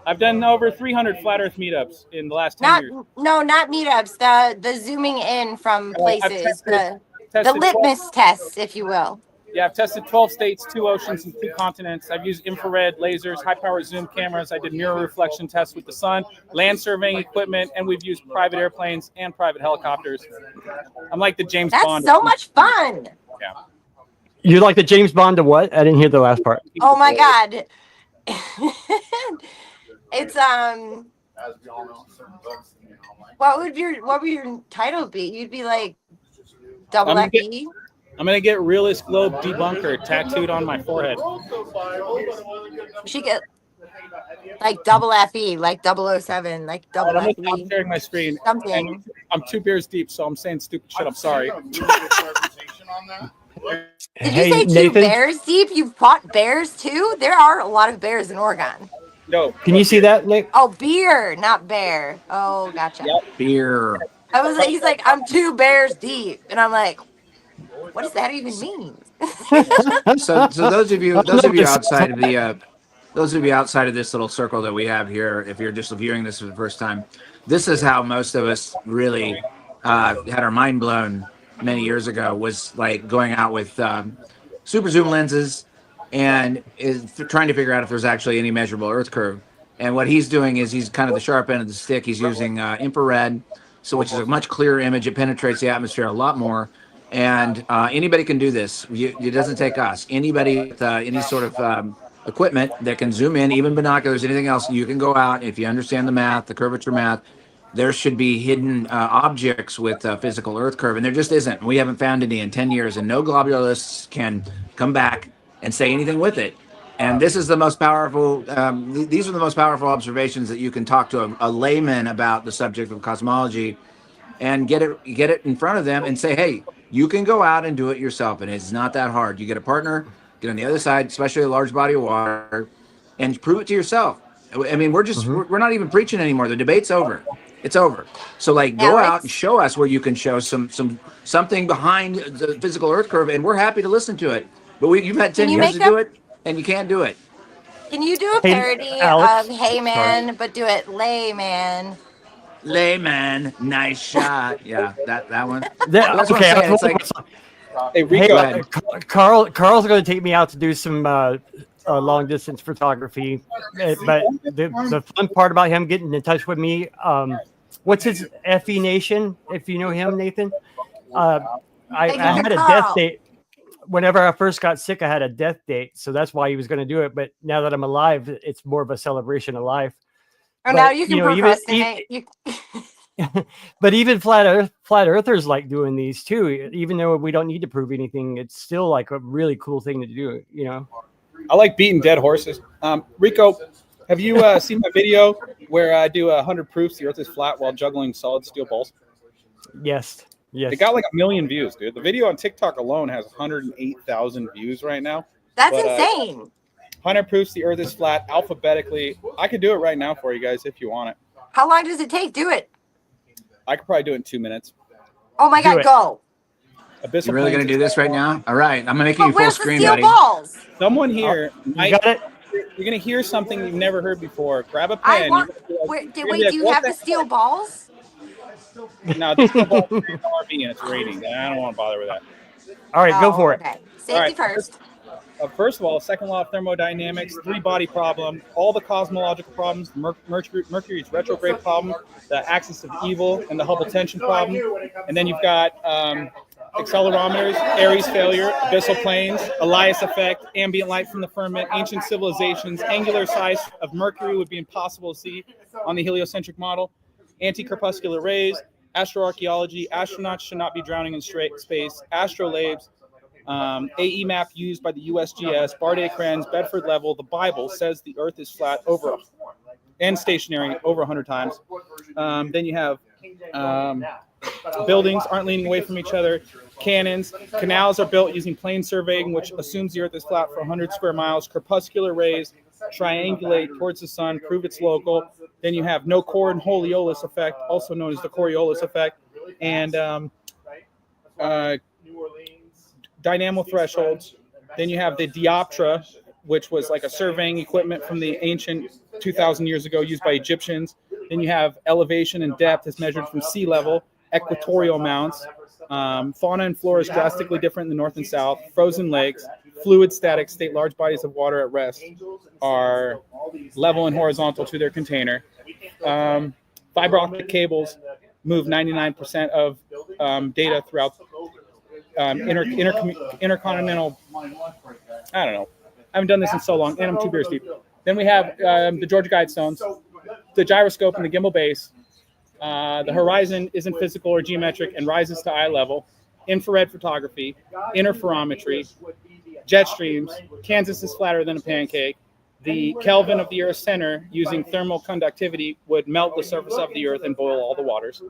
I've done over 300 flat Earth meetups in the last 10 years. No, not meetups. The zooming in from places, the tested litmus tests, if you will. Yeah, I've tested 12 states, 2 oceans, and 2 continents. I've used infrared lasers, high-powered zoom cameras. I did mirror reflection tests with the sun, land surveying equipment, and we've used private airplanes and private helicopters. I'm like the James Bond. That's so much fun. Yeah. You like the James Bond to what? I didn't hear the last part. Oh my God. It's what would your title be? You'd be like double FE? I'm gonna get Realist Globe Debunker tattooed on my forehead. You should get like double FE, like 007, like double FE. I'm sharing my screen. Something. I'm 2 beers deep, so I'm saying stupid shit. I'm sorry. Did you say 2 Nathan? bears deep? You've fought bears too? There are a lot of bears in Oregon. No. Can you see that, Nick? Oh, beer, not bear. Oh, gotcha. Beer. I was like, he's like, I'm 2 bears deep, and I'm like, what does that even mean? So those of you outside of the those of you outside of this little circle that we have here, if you're just viewing this for the first time, this is how most of us really had our mind blown many years ago. Was like going out with super zoom lenses and trying to figure out if there's actually any measurable Earth curve. And what he's doing is he's kind of the sharp end of the stick. He's using infrared, which is a much clearer image. It penetrates the atmosphere a lot more. And anybody can do this. It doesn't take us. Anybody with any sort of equipment that can zoom in, even binoculars, anything else, you can go out. If you understand the math, the curvature math, there should be hidden objects with physical Earth curve, and there just isn't. We haven't found any in 10 years, and no globularists can come back and say anything with it. And this is the most powerful. These are the most powerful observations that you can talk to a layman about the subject of cosmology, and get it in front of them and say, hey, you can go out and do it yourself, and it's not that hard. You get a partner, get on the other side, especially a large body of water, and prove it to yourself. I mean, we're not even preaching anymore. The debate's over. It's over. So like, go out and show us where you can show something behind the physical Earth curve, and we're happy to listen to it. But you've had 10 years to do it, and you can't do it. Can you do a parody of Hey Man, but do it layman? Layman, nice shot. Yeah, that one. That's okay. It's like, hey, Rico. Carl's going to take me out to do some long distance photography. But the fun part about him getting in touch with me, what's his FE Nation? If you know him, Nathan, I had a death date. Whenever I first got sick, I had a death date, so that's why he was going to do it. But now that I'm alive, it's more of a celebration of life. Oh, now you can procrastinate. But even flat earthers like doing these too. Even though we don't need to prove anything, it's still like a really cool thing to do. You know, I like beating dead horses. Rico, have you seen my video where I do 100 proofs the Earth is flat while juggling solid steel balls? Yes. It got like 1 million views, dude. The video on TikTok alone has 108,000 views right now. That's insane. 100 proofs the Earth is flat alphabetically. I could do it right now for you guys if you want it. How long does it take? Do it. I could probably do it in 2 minminutes. Oh my God, go. You're really going to do this right now? All right. I'm making you full screen, buddy. Balls? Someone here, you got it? You're going to hear something you've never heard before. Grab a pen. Wait, do you have the steel balls? No, this is RV and it's raining. I don't want to bother with that. All right, go for it. Okay. Safety first. First of all, second law of thermodynamics, 3-body problem, all the cosmological problems, Mercury's retrograde problem, the axis of evil, and the Hubble tension problem. And then you've got accelerometers, Aries failure, abyssal planes, Elias effect, ambient light from the firmament, ancient civilizations, angular size of Mercury would be impossible to see on the heliocentric model, anti-corpuscular rays, astroarchaeology, astronauts should not be drowning in space, astrolabes, AE map used by the USGS, Bardet-Kranz, Bedford level, the Bible says the Earth is flat over and stationary over 100 times. Then you have buildings aren't leaning away from each other. Cannons. Canals are built using plane surveying, which assumes the Earth is flat for 100 square miles. Crepuscular rays triangulate towards the sun, prove it's local. Then you have no Coriolis effect, also known as the Coriolis effect, and dynamo thresholds. Then you have the dioptra, which was like a surveying equipment from the ancient 2,000 years ago used by Egyptians. Then you have elevation and depth as measured from sea level, equatorial mounts. Fauna and flora is drastically different in the north and south. Frozen lakes, fluid static state, large bodies of water at rest are level and horizontal to their container. Fiber optic cables move 99% of data throughout intercontinental. I don't know. I haven't done this in so long, and I'm 2 beers deep. Then we have the Georgia Guidestones, the gyroscope and the gimbal base. The horizon isn't physical or geometric and rises to eye level. Infrared photography, interferometry, jet streams. Kansas is flatter than a pancake. The Kelvin of the Earth's center, using thermal conductivity, would melt the surface of the Earth and boil all the waters.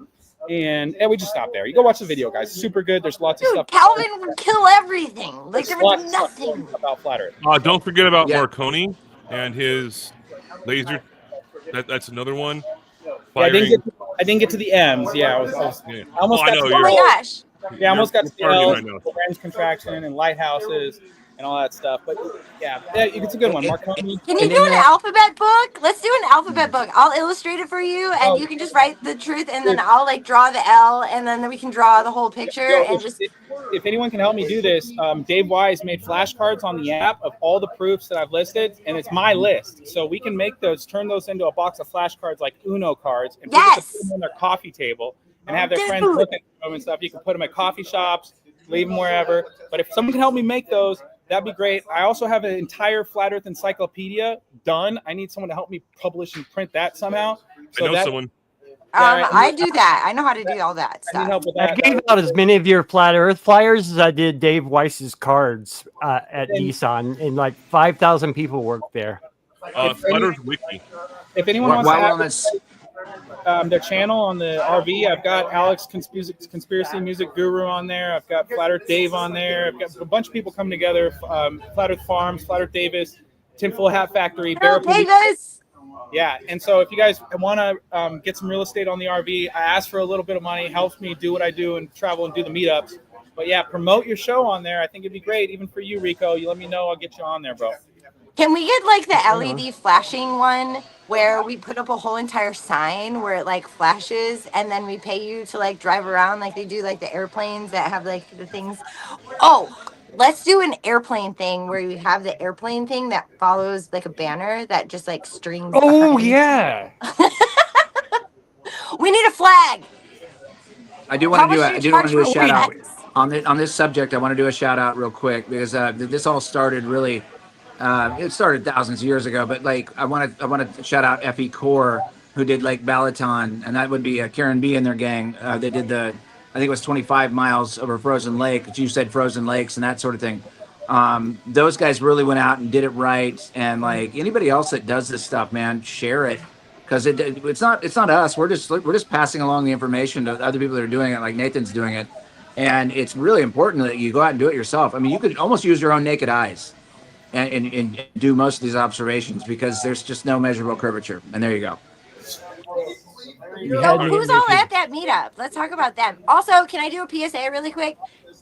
And we just stop there. You go watch the video, guys. Super good. There's lots of stuff. Calvin would kill everything. Like there would be nothing about flat Earth. Don't forget about Marconi and his laser. That's another one. Yeah, I didn't get to the M's. Yeah, I almost got to the oh my gosh. Yeah, I almost got to the L's, right now. Lorentz contraction, and lighthouses, and all that stuff. But yeah, it's a good one. Marconi. Can you do an alphabet book? Let's do an alphabet book. I'll illustrate it for you, and you can just write the truth, and then I'll like draw the L, and then we can draw the whole picture, and just. If anyone can help me do this, Dave Wise made flashcards on the app of all the proofs that I've listed, and it's my list. So we can make those, turn those into a box of flashcards like Uno cards, and people can put them on their coffee table and have their friends look at them and stuff. You can put them at coffee shops, leave them wherever. But if someone can help me make those, that'd be great. I also have an entire Flat Earth encyclopedia done. I need someone to help me publish and print that somehow. So I know someone. I do that. I know how to do all that stuff. I need help with that. I gave out as many of your Flat Earth flyers as I did Dave Weiss's cards at Nissan, and like 5,000 people worked there. Flat Earth Wiki. If anyone wants to have their channel on the RV, I've got Alex Conspiracy Music Guru on there. I've got Flat Earth Dave on there. I've got a bunch of people coming together. Flat Earth Farms, Flat Earth Davis, Tinfoil Hat Factory, Davis. Yeah, and so if you guys want to get some real estate on the RV, I ask for a little bit of money, helps me do what I do and travel and do the meetups. But yeah, promote your show on there. I think it'd be great, even for you, Rico. You let me know, I'll get you on there, bro. Can we get like the LED flashing one where we put up a whole entire sign where it like flashes, and then we pay you to like drive around like they do like the airplanes that have like the things? Oh, let's do an airplane thing where you have the airplane thing that follows like a banner that just like strings. Oh yeah. We need a flag. I do want to do a shout out on this subject. I want to do a shout out real quick because this all started really. It started thousands of years ago, but like I want to shout out F.E. Core, who did Lake Balaton, and that would be Karen B and their gang. They did I think it was 25 miles over frozen lake. You said frozen lakes and that sort of thing. Those guys really went out and did it right. And like anybody else that does this stuff, man, share it, because it's not us. We're just passing along the information to other people that are doing it, like Nathan's doing it. And it's really important that you go out and do it yourself. I mean, you could almost use your own naked eyes and do most of these observations because there's just no measurable curvature. And there you go. So who's all at that meetup? Let's talk about them. Also, can I do a PSA really quick?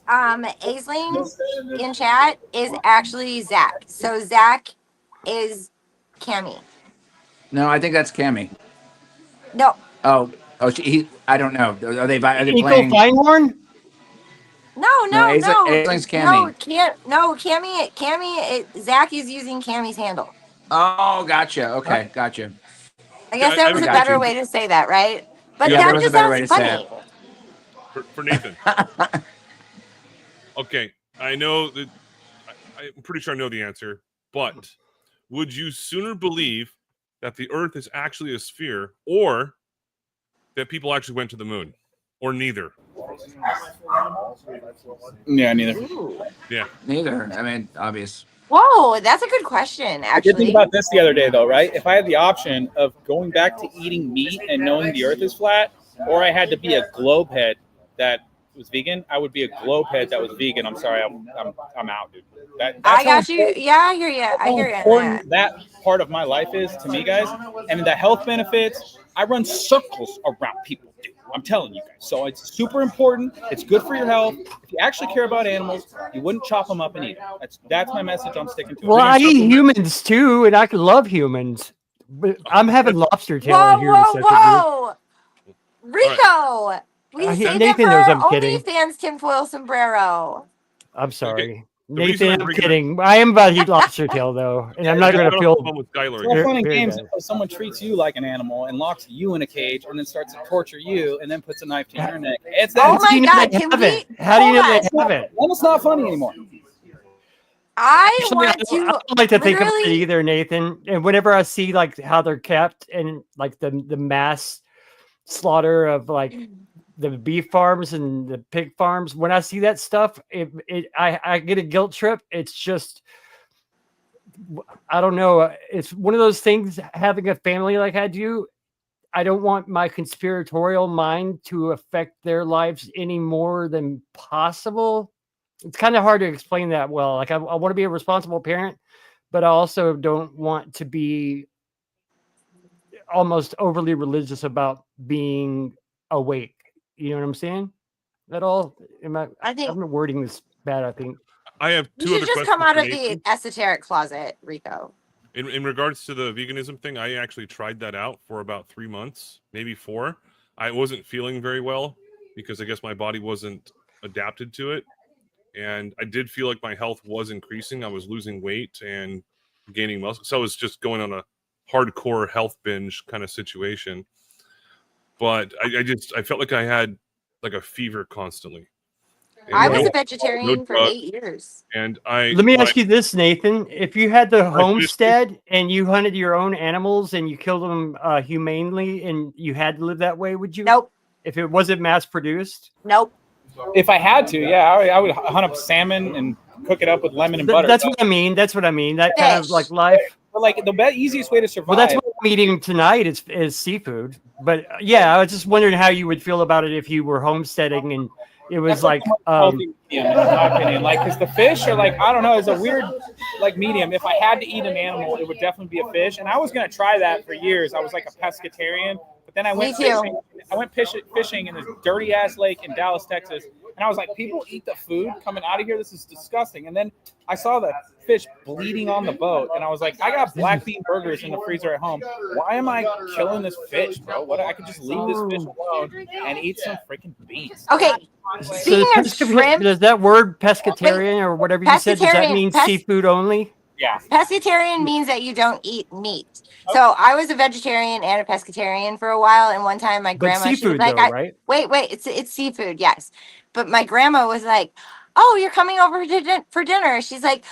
Aisling in chat is actually Zach. So Zach is Cammy. No, I think that's Cammy. No. Oh, I don't know. Are they playing? Feinhorn? No. Aisling's Cammy. No, Cammy. Zach is using Cammy's handle. Oh, gotcha. Okay, gotcha. I guess that was a better way to say that, right? But yeah, that just sounds funny. For Nathan. Okay, I know that. I'm pretty sure I know the answer, but would you sooner believe that the Earth is actually a sphere, or that people actually went to the moon, or neither? Yeah, neither. Yeah, neither. I mean, obvious. Whoa, that's a good question, I did think actually. about this the other day, though, right? If I had the option of going back to eating meat and knowing the earth is flat, or I had to be a globe head that was vegan, I would be a globe head that was vegan. I'm sorry, I'm out, dude. That's I how got you. Yeah, I hear you. I hear you on that. important that part of my life is to me, guys. And the health benefits, I run circles around people, dude. I'm telling you guys. So it's super important. It's good for your health. If you actually care about animals, you wouldn't chop them up and eat them. That's my message I'm sticking to. Well, I eat humans too, and I can love humans. But I'm having lobster tail Whoa, in here in a whoa, second, dude. whoa! Rico! We saved it Nathan for knows our I'm kidding. OnlyFans tinfoil sombrero. I'm sorry. The reason Nathan, I I'm bring it kidding. I am about to eat lobster tail, though, and I'm not going to feel with Skylar It's all fun and very games bad. until someone treats you like an animal and locks you in a cage and then starts to torture you and then puts a knife to your neck. It's Oh that. my you know God, they can haven't? we? How do you know Hold they on. haven't? Well, it's not funny anymore. I Actually, want I to don't like to think about it literally. either, Nathan. And whenever I see like how they're kept and like the mass slaughter of like the beef farms and the pig farms, when I see that stuff, I get a guilt trip. It's just, I don't know. It's one of those things. Having a family like I do, I don't want my conspiratorial mind to affect their lives any more than possible. It's kind of hard to explain that well. Like I want to be a responsible parent, but I also don't want to be almost overly religious about being awake. You know what I'm saying? At all? I think I'm wording this bad, I think. I have you two should other just questions come out for of Nathan. the esoteric closet, Rico. In regards to the veganism thing, I actually tried that out for about 3 months, maybe 4. I wasn't feeling very well because I guess my body wasn't adapted to it. And I did feel like my health was increasing. I was losing weight and gaining muscle. So I was just going on a hardcore health binge kind of situation. But I felt like I had like a fever constantly. And I was no, a vegetarian for drugs. 8 years. And Let me ask you this, Nathan. If you had the I finished- homestead and you hunted your own animals and you killed them humanely and you had to live that way, would you? Nope. If it wasn't mass produced? Nope. If I had to, yeah, I would hunt up salmon and cook it up with lemon and butter. That's what I mean. That's what I mean. That kind of like life. But like the easiest way to survive. Well, that's what I'm eating tonight is seafood. But yeah, I was just wondering how you would feel about it if you were homesteading and it was That's like healthy medium, in my opinion. Like, because the fish are like, I don't know, it's a weird like medium. If I had to eat an animal, it would definitely be a fish. And I was gonna try that for years. I was like a pescatarian, but then I went fishing. I went fishing in this dirty ass lake in Dallas, Texas, and I was like, people eat the food coming out of here. This is disgusting. And then I saw the fish bleeding on the boat, and I was like, I got black bean burgers in the freezer at home. Why am I killing this fish, bro? What? I could just leave this fish alone and eat some freaking beans. Okay. Speaking of shrimp, does that word pescatarian or whatever you said, does that mean seafood only? Yeah. Pescatarian means that you don't eat meat. So I was a vegetarian and a pescatarian for a while, and one time my But grandma, she was seafood like, though, right? wait, it's seafood, yes. But my grandma was like, oh, you're coming over for dinner. She's like,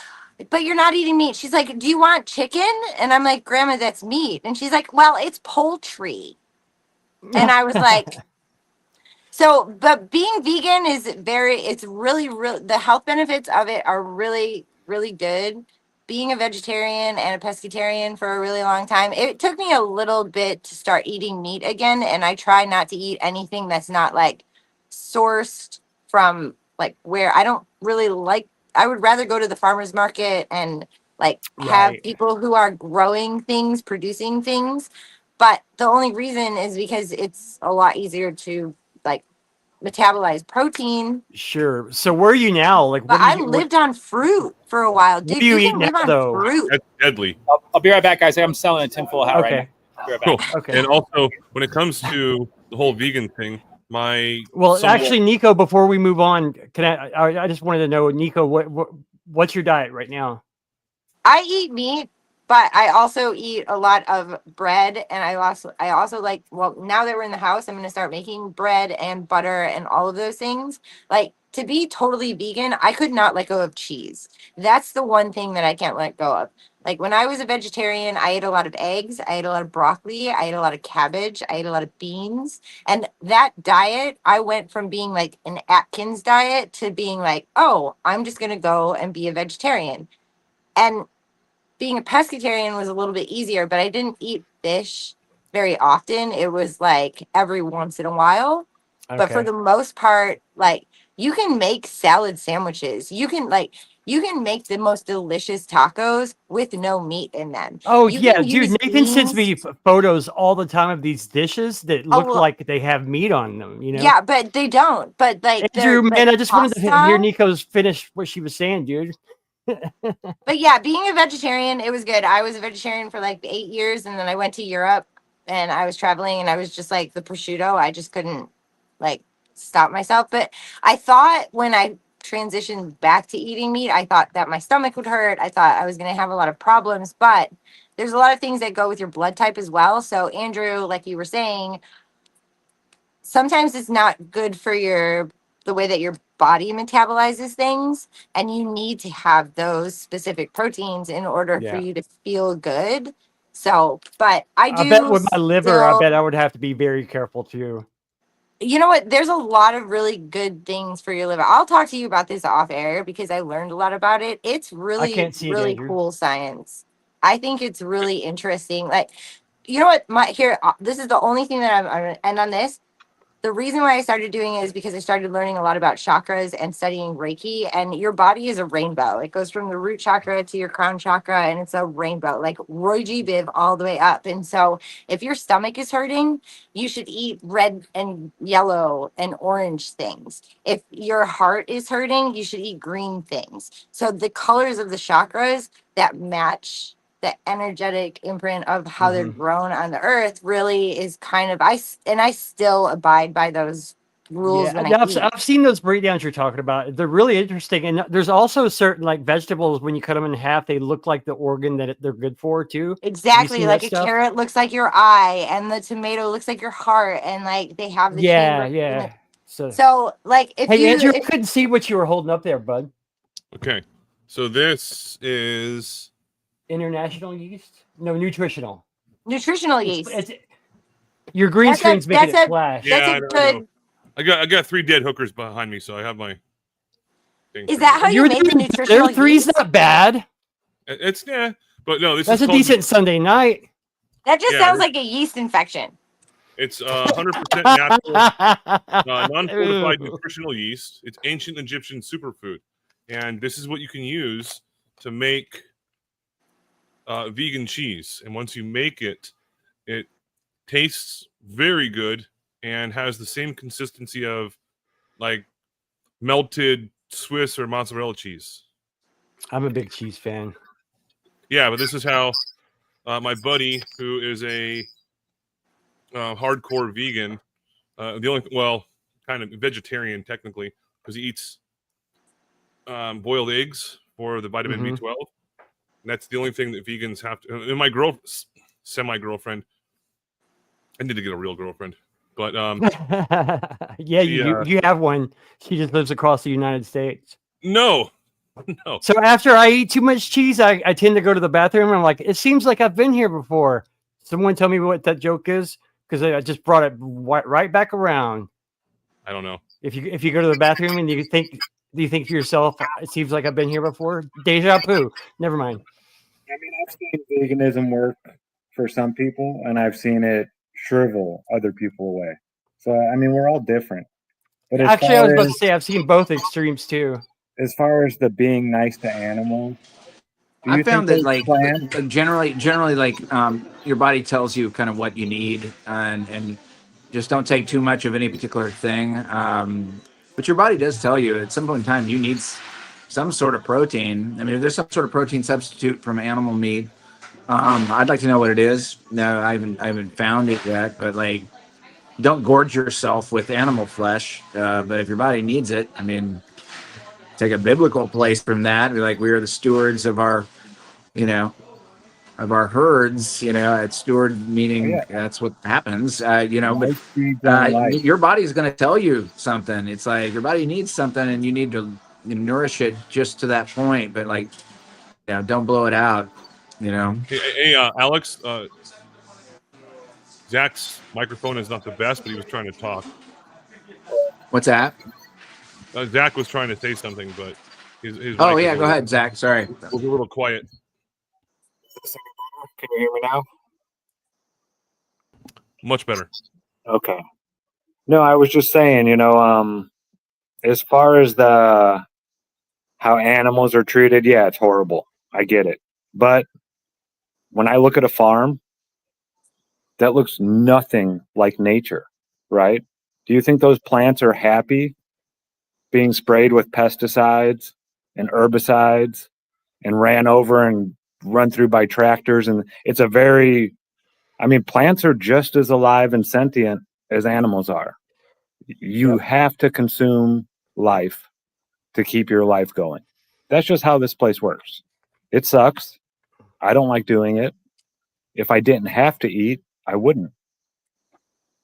but you're not eating meat. She's like, do you want chicken? And I'm like, Grandma, that's meat. And she's like, well, it's poultry. And I was like, so, but being vegan is it's really, the health benefits of it are really, really good. Being a vegetarian and a pescatarian for a really long time, it took me a little bit to start eating meat again. And I try not to eat anything that's not like sourced from like where I don't really like. I would rather go to the farmer's market and like have Right. people who are growing things, producing things. But the only reason is because it's a lot easier to like metabolize protein. Sure. So where are you now? Like, But I lived on fruit for a while. Dude, do you you eat can live now, on though? fruit. That's deadly. I'll be right back, guys. I'm selling a tinfoil hat right Okay. now. I'll be right Cool. back. Okay. And also, when it comes to the whole vegan thing, Well, actually, Nico, before we move on, can I just wanted to know, Nico, what's your diet right now? I eat meat, but I also eat a lot of bread, and I also like, well, now that we're in the house, I'm going to start making bread and butter and all of those things. Like, to be totally vegan, I could not let go of cheese. That's the one thing that I can't let go of. Like, when I was a vegetarian, I ate a lot of eggs, I ate a lot of broccoli, I ate a lot of cabbage, I ate a lot of beans. And that diet, I went from being like an Atkins diet to being like, oh, I'm just going to go and be a vegetarian. And being a pescatarian was a little bit easier, but I didn't eat fish very often. It was like every once in a while. But for Okay. the most part, like you can make salad sandwiches. You can make the most delicious tacos with no meat in them. Oh You yeah, can dude. use Nathan sends beans. me photos all the time of these dishes that Oh look well, like they have meat on them. You know. yeah, but they don't. But like they're Andrew, like man, I just wanted to hear pasta. Nico's finish what she was saying, dude. But yeah, being a vegetarian, it was good. I was a vegetarian for like 8 years, and then I went to Europe, and I was traveling, and I was just like the prosciutto. I just couldn't like stop myself. But I thought when I transitioned back to eating meat, I thought that my stomach would hurt. I thought I was going to have a lot of problems, but there's a lot of things that go with your blood type as well. So Andrew, like you were saying, sometimes it's not good for the way that your body metabolizes things, and you need to have those specific proteins in order for Yeah. you to feel good. So, but I I bet do with my liver, I bet still, I would have to be very careful too. you know what, there's a lot of really good things for your liver. I'll talk to you about this off air because I learned a lot about it. It's I really can't see it, really Andrew. cool science. I think it's really interesting. Like, you know what, this is the only thing that I'm gonna end on this. The reason why I started doing it is because I started learning a lot about chakras and studying Reiki. And your body is a rainbow. It goes from the root chakra to your crown chakra, and it's a rainbow, like Roy G. Biv all the way up. And so, if your stomach is hurting, you should eat red and yellow and orange things. If your heart is hurting, you should eat green things. So, the colors of the chakras that match the energetic imprint of how they're grown on the earth really is kind of I still abide by those rules Yeah, when I no, eat. I've seen those breakdowns you're talking about. They're really interesting, and there's also certain like vegetables when you cut them in half, they look like the organ that they're good for too. Have you Exactly, seen that like a stuff? carrot looks like your eye, and the tomato looks like your heart, and like they have the Yeah, chamber in it. yeah. So, So, like, hey, Andrew, I couldn't see what you were holding up there, bud. Okay, so this is International yeast? No, nutritional. nutritional yeast, Your green that's screen's a making that's it a flash. yeah. that's a I know. good. I got 3 dead hookers behind me, so I have my thing. Is that how you make the nutritional Three's yeast? not bad. It's yeah, but no, this That's is a called decent Sunday night. That just Yeah, sounds like a yeast infection. It's 100% natural, non-fortified Ooh. nutritional yeast. It's ancient Egyptian superfood, and this is what you can use to make vegan cheese. And once you make it, it tastes very good and has the same consistency of like melted Swiss or mozzarella cheese. I'm a big cheese fan. Yeah, but this is how my buddy, who is a hardcore vegan, kind of vegetarian technically, because he eats boiled eggs for the vitamin Mhm. B12. And that's the only thing that vegans have to. And my semi-girlfriend, I need to get a real girlfriend, but Yeah, you have one. She just lives across the United States. no. So after I eat too much cheese, I tend to go to the bathroom and I'm like, it seems like I've been here before. Someone tell me what that joke is, because I just brought it right back around. I don't know. If you go to the bathroom and do you think to yourself, it seems like I've been here before? Deja vu. Never mind. I mean, I've seen veganism work for some people, and I've seen it shrivel other people away. So, I mean, we're all different. But Actually, I was about to say I've seen both extremes too. As far as the being nice to animals, do you I found think that there's like plans? generally like your body tells you kind of what you need, and just don't take too much of any particular thing. But your body does tell you at some point in time you need some sort of protein. I mean, if there's some sort of protein substitute from animal meat, I'd like to know what it is. No, I haven't found it yet. But like, don't gorge yourself with animal flesh. But if your body needs it, I mean, take a biblical place from that. Be like, we are the stewards of our, of our herds. It's steward meaning that's what happens. But your body's going to tell you something. It's like your body needs something, and you need to nourish it just to that point. But like, don't blow it out. Hey, Alex. Zach's microphone is not the best, but he was trying to talk. What's that? Zach was trying to say something, but His Oh mic is yeah, a go little, ahead, Zach. Sorry. was a little quiet. Can you hear me now? Much better. Okay. No, I was just saying, as far as how animals are treated, yeah, it's horrible. I get it. But when I look at a farm, that looks nothing like nature, right? Do you think those plants are happy being sprayed with pesticides and herbicides and ran over and run through by tractors? And it's plants are just as alive and sentient as animals are. You have to consume life to keep your life going. That's just how this place works. It sucks. I don't like doing it. If I didn't have to eat, I wouldn't.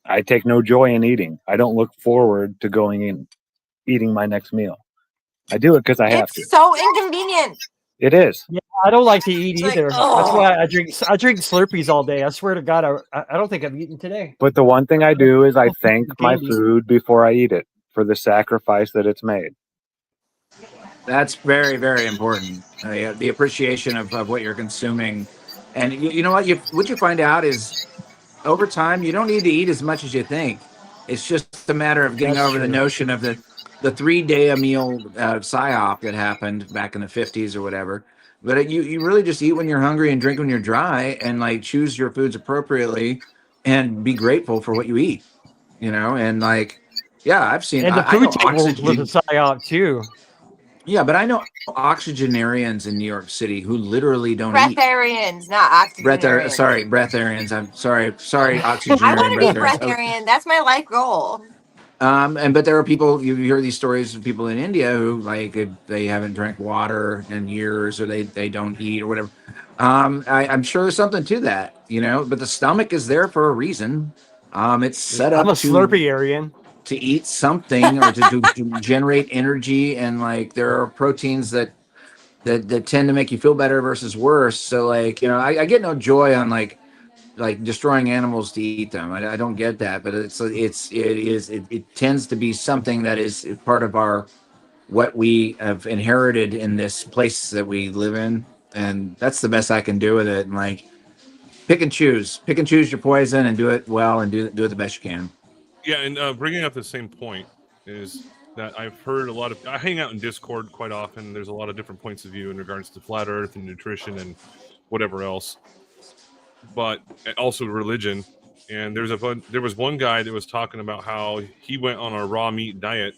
I take no joy in eating. I don't look forward to going in eating my next meal. I do it because I have to. It's so inconvenient. It is. Yeah, I don't like to eat It's like, either. That's oh. why I drink Slurpees all day. I swear to God, I don't think I've eaten today. But the one thing I do is I Oh, thank my candies. food before I eat it for the sacrifice that it's made. That's very, very important. The appreciation of what you're consuming, and you know what you find out is over time you don't need to eat as much as you think. It's just a matter of getting That's over the true. notion of the 3-day a meal psyop that happened back in the 50s or whatever. But you really just eat when you're hungry and drink when you're dry, and like choose your foods appropriately, and be grateful for what you eat. And like, yeah, I've seen. And the I know food table was a oxygen. psyop too. Yeah, but I know octogenarians in New York City who literally don't eat. Breatharians, not octogenarians. Breatharians. I'm sorry, I octogenarian want to be breatharians. breatharian. That's my life goal. But there are people, you hear these stories of people in India who like they haven't drank water in years, or they don't eat or whatever. I'm sure there's something to that, but the stomach is there for a reason. It's set I'm up a Slurpearian. to eat something or to generate energy, and like there are proteins that tend to make you feel better versus worse. So like, I get no joy on like destroying animals to eat them. I don't get that, but it tends to be something that is part of what we have inherited in this place that we live in, and that's the best I can do with it. And like, pick and choose your poison and do it well, and do it the best you can. Yeah, and bringing up the same point is that I've heard I hang out in Discord quite often. There's a lot of different points of view in regards to flat Earth and nutrition and whatever else, but also religion. And there was one guy that was talking about how he went on a raw meat diet,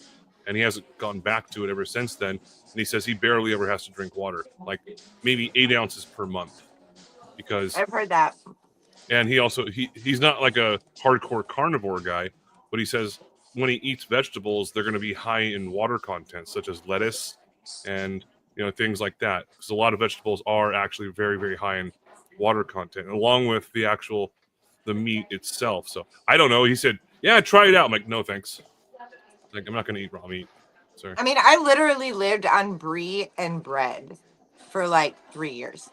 and he hasn't gone back to it ever since then. And he says he barely ever has to drink water, like maybe 8 ounces per month, because I've heard that. and he's not like a hardcore carnivore guy, but he says when he eats vegetables, they're going to be high in water content, such as lettuce and things like that. Because a lot of vegetables are actually very, very high in water content, along with the meat itself. So I don't know. He said, "Yeah, try it out." I'm like, "No, thanks. Like, I'm not going to eat raw meat." Sorry. I mean, I literally lived on brie and bread for like 3 years.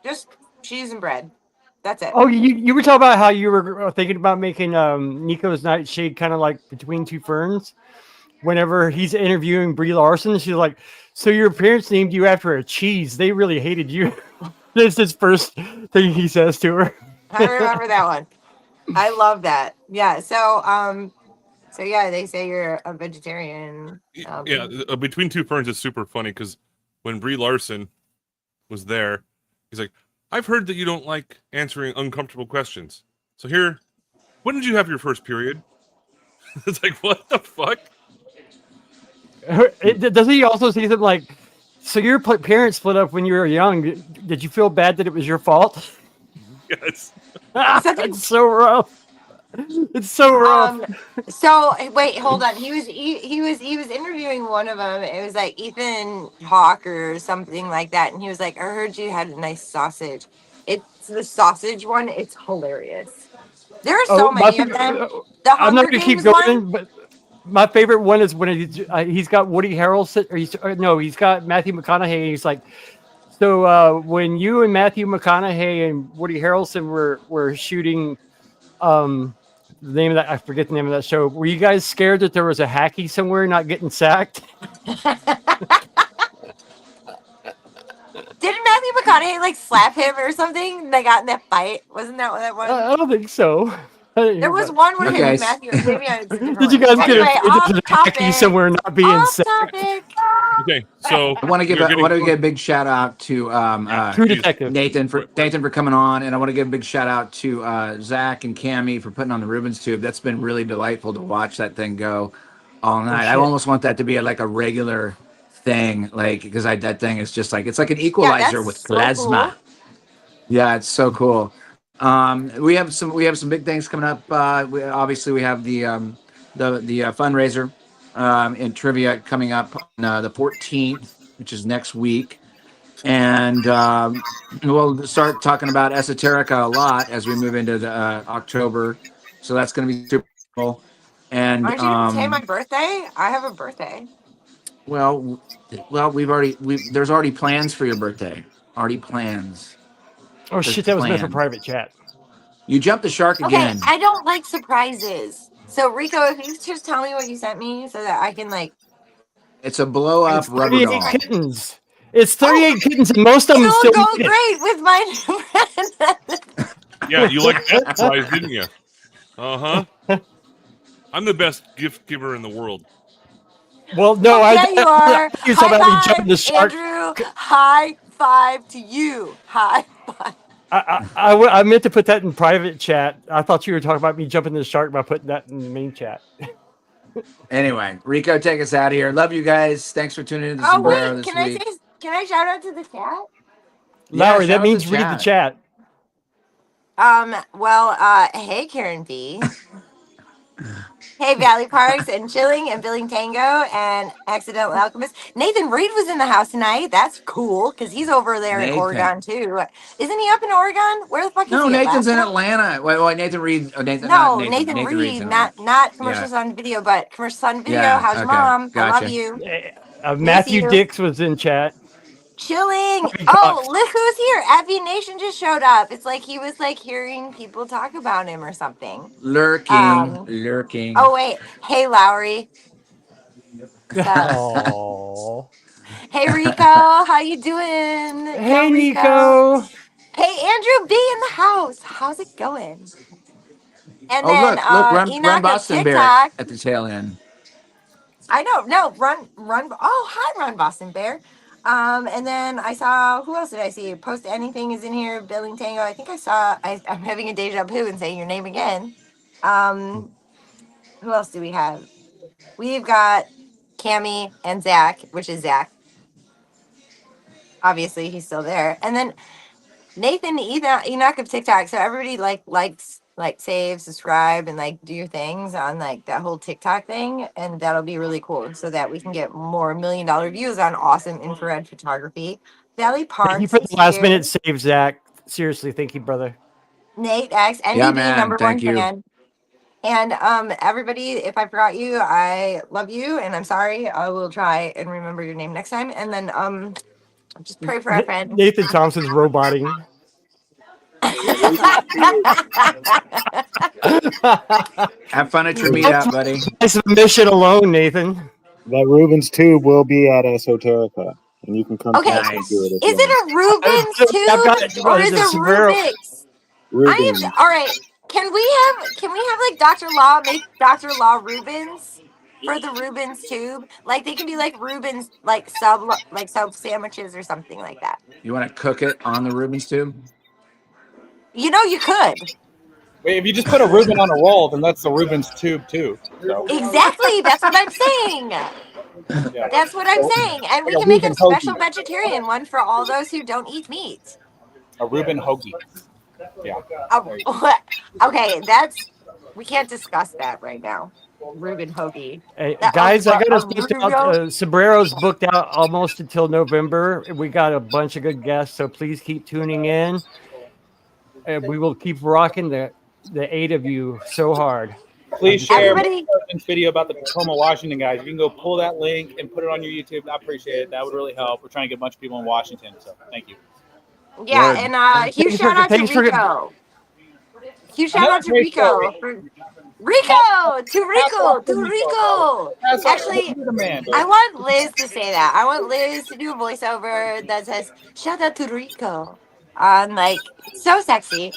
Just cheese and bread. That's it. Oh, you were talking about how you were thinking about making Nico's Nightshade kind of like Between Two Ferns. Whenever he's interviewing Brie Larson, she's like, "So your parents named you after a cheese? They really hated you." This is his first thing he says to her. I remember that one. I love that. Yeah. So yeah, they say you're a vegetarian. Yeah, Between Two Ferns is super funny because when Brie Larson was there, he's like, "I've heard that you don't like answering uncomfortable questions. So here, when did you have your first period?" It's like, what the fuck? Doesn't he also say something like, "So your parents split up when you were young? Did you feel bad that it was your fault?" Yes. It's so rough. It's so rough. So wait, hold on. He was interviewing one of them. It was like Ethan Hawke or something like that, and he was like, "I heard you had a nice sausage." It's the sausage one. It's hilarious. There are so many of them. The I'm not Hunger gonna keep Games going, one. but my favorite one is when he's got Woody Harrelson, he's got Matthew McConaughey. He's like, "So when you and Matthew McConaughey and Woody Harrelson were shooting, the name of that, I forget the name of that show. Were you guys scared that there was a hacky somewhere not getting sacked?" Didn't Matthew McConaughey like slap him or something? They got in that fight. Wasn't that what that was? I don't think so. There was one where him Okay. and Matthew. Maybe it's a different Did you one. guys get Anyway, off into topic. somewhere not being Off safe? topic. Okay, so I want to give a big shout out to True Detective Nathan for coming on, and I want to give a big shout out to Zach and Cammie for putting on the Rubens Tube. That's been really delightful to watch that thing go all night. I shit. almost want that to be like a regular thing, like because that thing is just like it's like an equalizer with plasma. Cool. Yeah, it's so cool. We have some big things coming up. We have the fundraiser in trivia coming up on the 14th, which is next week, and we'll start talking about esoterica a lot as we move into the October. So that's going to be super cool. And Aren't you gonna say my birthday? I have a birthday. well, there's already plans for your birthday. Already plans. Oh shit, that was meant for private chat. You jumped the shark again. Okay, I don't like surprises. So Rico, if you just tell me what you sent me so that I can like. It's a blow up It's rubber 38 doll. kittens. It's 38 kittens, and most of them It'll still go need it. great with my friend. Yeah, you like that prize, didn't you? Uh-huh. I'm the best gift giver in the world. Well, no, Yeah, you are. you talking about me jumping the shark. Andrew, high five to you. High five. I meant to put that in private chat. I thought you were talking about me jumping the shark by putting that in the main chat. Anyway, Rico, take us out of here. Love you guys. Thanks for tuning in to Oh Sombrero wait, this can week. can I shout out to the chat? Lowry, shout that out means the read the chat. Hey Karen B. Hey Valley Parks and Chilling and Billing Tango and Accidental Alchemist. Nathan Reed was in the house tonight. That's cool because he's over there in Nathan. Oregon too. Isn't he up in Oregon? Where the fuck is No, he? Nathan's in Alaska? Atlanta. Wait, Nathan Reed. Oh, Nathan Nathan Reed's Reed, in not commercials Yeah. on video, but commercials on video. Yeah, How's your okay, mom? I love gotcha. you. Matthew you. Dix was in chat. Chilling. Oh, look who's here. Avi Nation just showed up. It's like he was like hearing people talk about him or something. Lurking. Oh wait. Hey Lowry. Oh. Hey Rico, how you doing? Hey Nico. Hey Andrew B in the house. How's it going? And Oh, then look, run Enoch of Boston Bear TikTok. at the tail end. I don't know. Run. Oh, hi, Run Boston Bear. And then I saw, who else did I see? Post Anything is in here. Billing Tango. I think I'm having a deja vu and saying your name again. Who else do we have? We've got Cammie and Zach, which is Zach. Obviously, he's still there. And then Nathan Enoch of TikTok. So everybody likes, save, subscribe, and do your things on that whole TikTok thing, and that'll be really cool, so that we can get more $1 million views on awesome infrared photography. Valley Parks. Thank you for the last minute save, Zach. Seriously, thank you, brother. Nate X, NDB, Yeah, man, number thank one you. fan. And everybody, if I forgot you, I love you, and I'm sorry. I will try and remember your name next time. And then just pray for our friend Nathan Thompson's roboting. Have fun at your meetup, buddy. Nice mission alone, Nathan. That Rubens Tube will be at Esoterica, and you can come Okay, back and do it. is it a Rubens tube or is it Rubik's? Rubens. All right. Can we have Dr. Law make Dr. Law Rubens for the Rubens tube? They can be Rubens sub sandwiches or something like that. You want to cook it on the Rubens tube? You know you could. Wait, if you just put a Reuben on a roll, then that's the Rubens tube too. So. Exactly. That's what I'm saying. Yeah. That's what I'm saying. And we Like a can make a Reuben hoagie. special vegetarian one for all those who don't eat meat. A Reuben hoagie. Yeah. Okay, we can't discuss that right now. Reuben hoagie. Hey, That- guys, I got us a booked Reuben- out. Sombrero's booked out almost until November. We got a bunch of good guests, so please keep tuning in. And we will keep rocking the 8 of you so hard. Please share Everybody- this video about the Tacoma, Washington guys. You can go pull that link and put it on your YouTube. I appreciate it. That would really help. We're trying to get a bunch of people in Washington, so thank you. Yeah, Word. and huge shout out to Rico. Huge shout out to Rico. Rico, to Rico, off to to Rico, Rico. Hats off. Actually, You're the man, dude. I want Liz to say that. I want Liz to do a voiceover that says "Shout out to Rico." Like so sexy.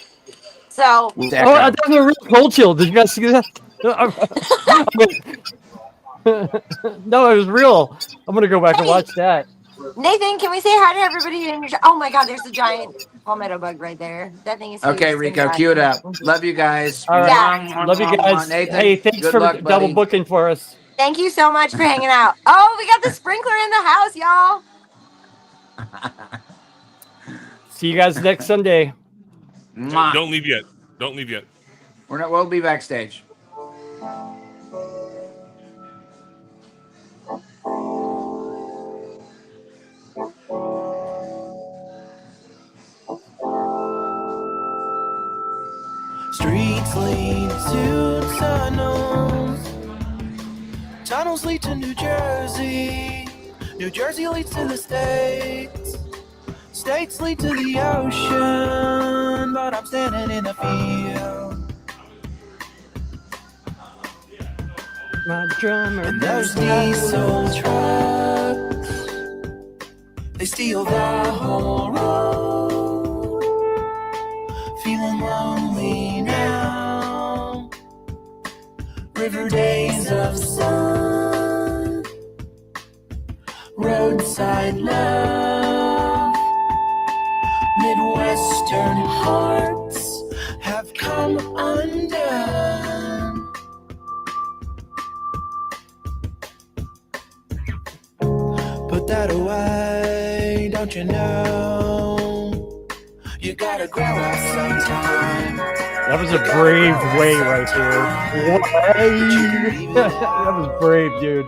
So Oh, that was a real cold chill. Did you guys see that? No, it was real. I'm gonna go back and watch that. Nathan, can we say hi to everybody? Oh my God, there's a giant palmetto bug right there. That thing is huge. Okay, Rico, cue it up. Love you guys. All right, Yeah. love you guys. Nathan, Hey, thanks good for luck, double buddy. booking for us. Thank you so much for hanging out. Oh, we got the sprinkler in the house, y'all. See you guys next Sunday. Don't leave yet. Don't leave yet. We'll be backstage. Streets lead to tunnels. Tunnels lead to New Jersey. New Jersey leads to the States. States lead to the ocean. But I'm standing in the field. My drummer. And those diesel trucks, they steal the whole road. Feeling lonely now. River days of sun. Roadside love. Midwestern hearts have come undone. Put that away, don't you know? You gotta grow up sometime. That was a brave way right there. That was brave, dude.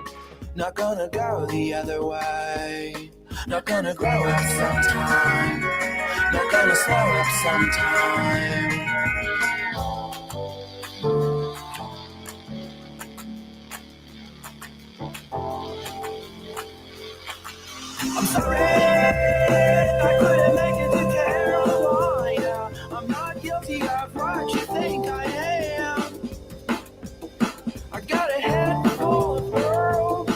Not gonna go the other way. Not gonna grow up sometime. Not gonna slow up sometime. I'm sorry, I couldn't make it to Carolina. I'm not guilty of what you think I am. I got a head full of pearl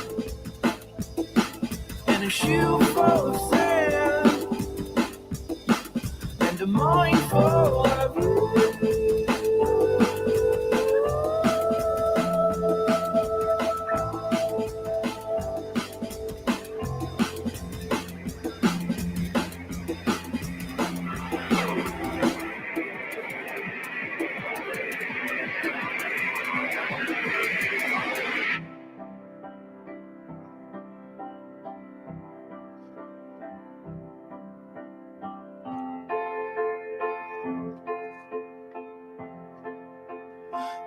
and a shoe full of sand and a mind full of you.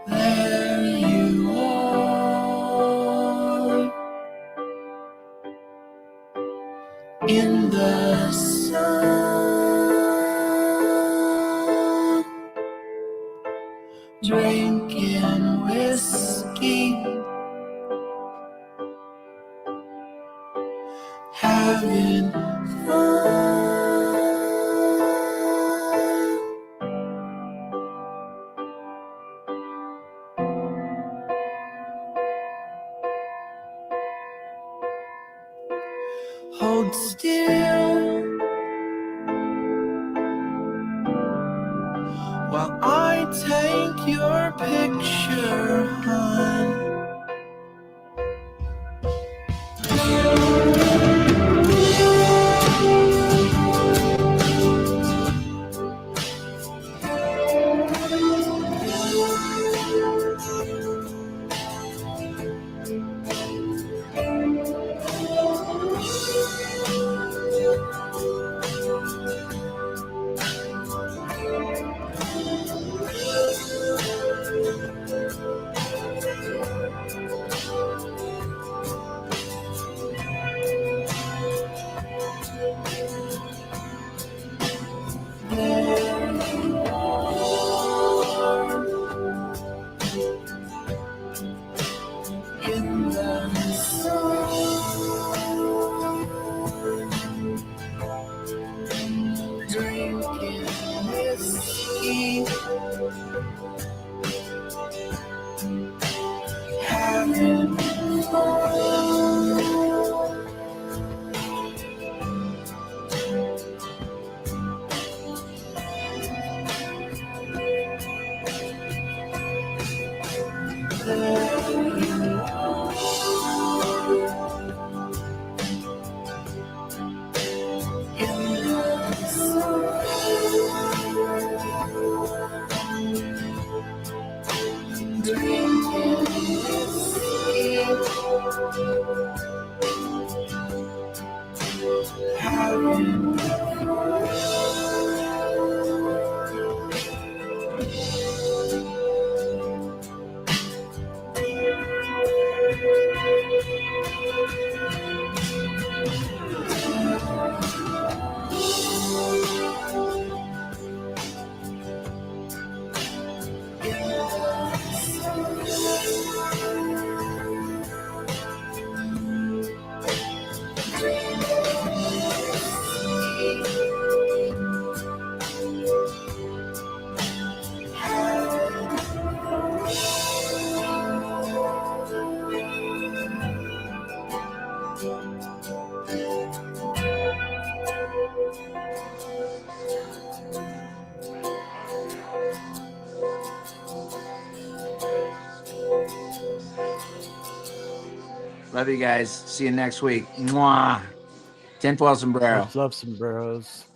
There you are in the sun, drinking whiskey, having fun. Hold still while I take your picture, hon. Love you guys. See you next week. Mwah. Tinfoil sombrero. Much love, sombreros.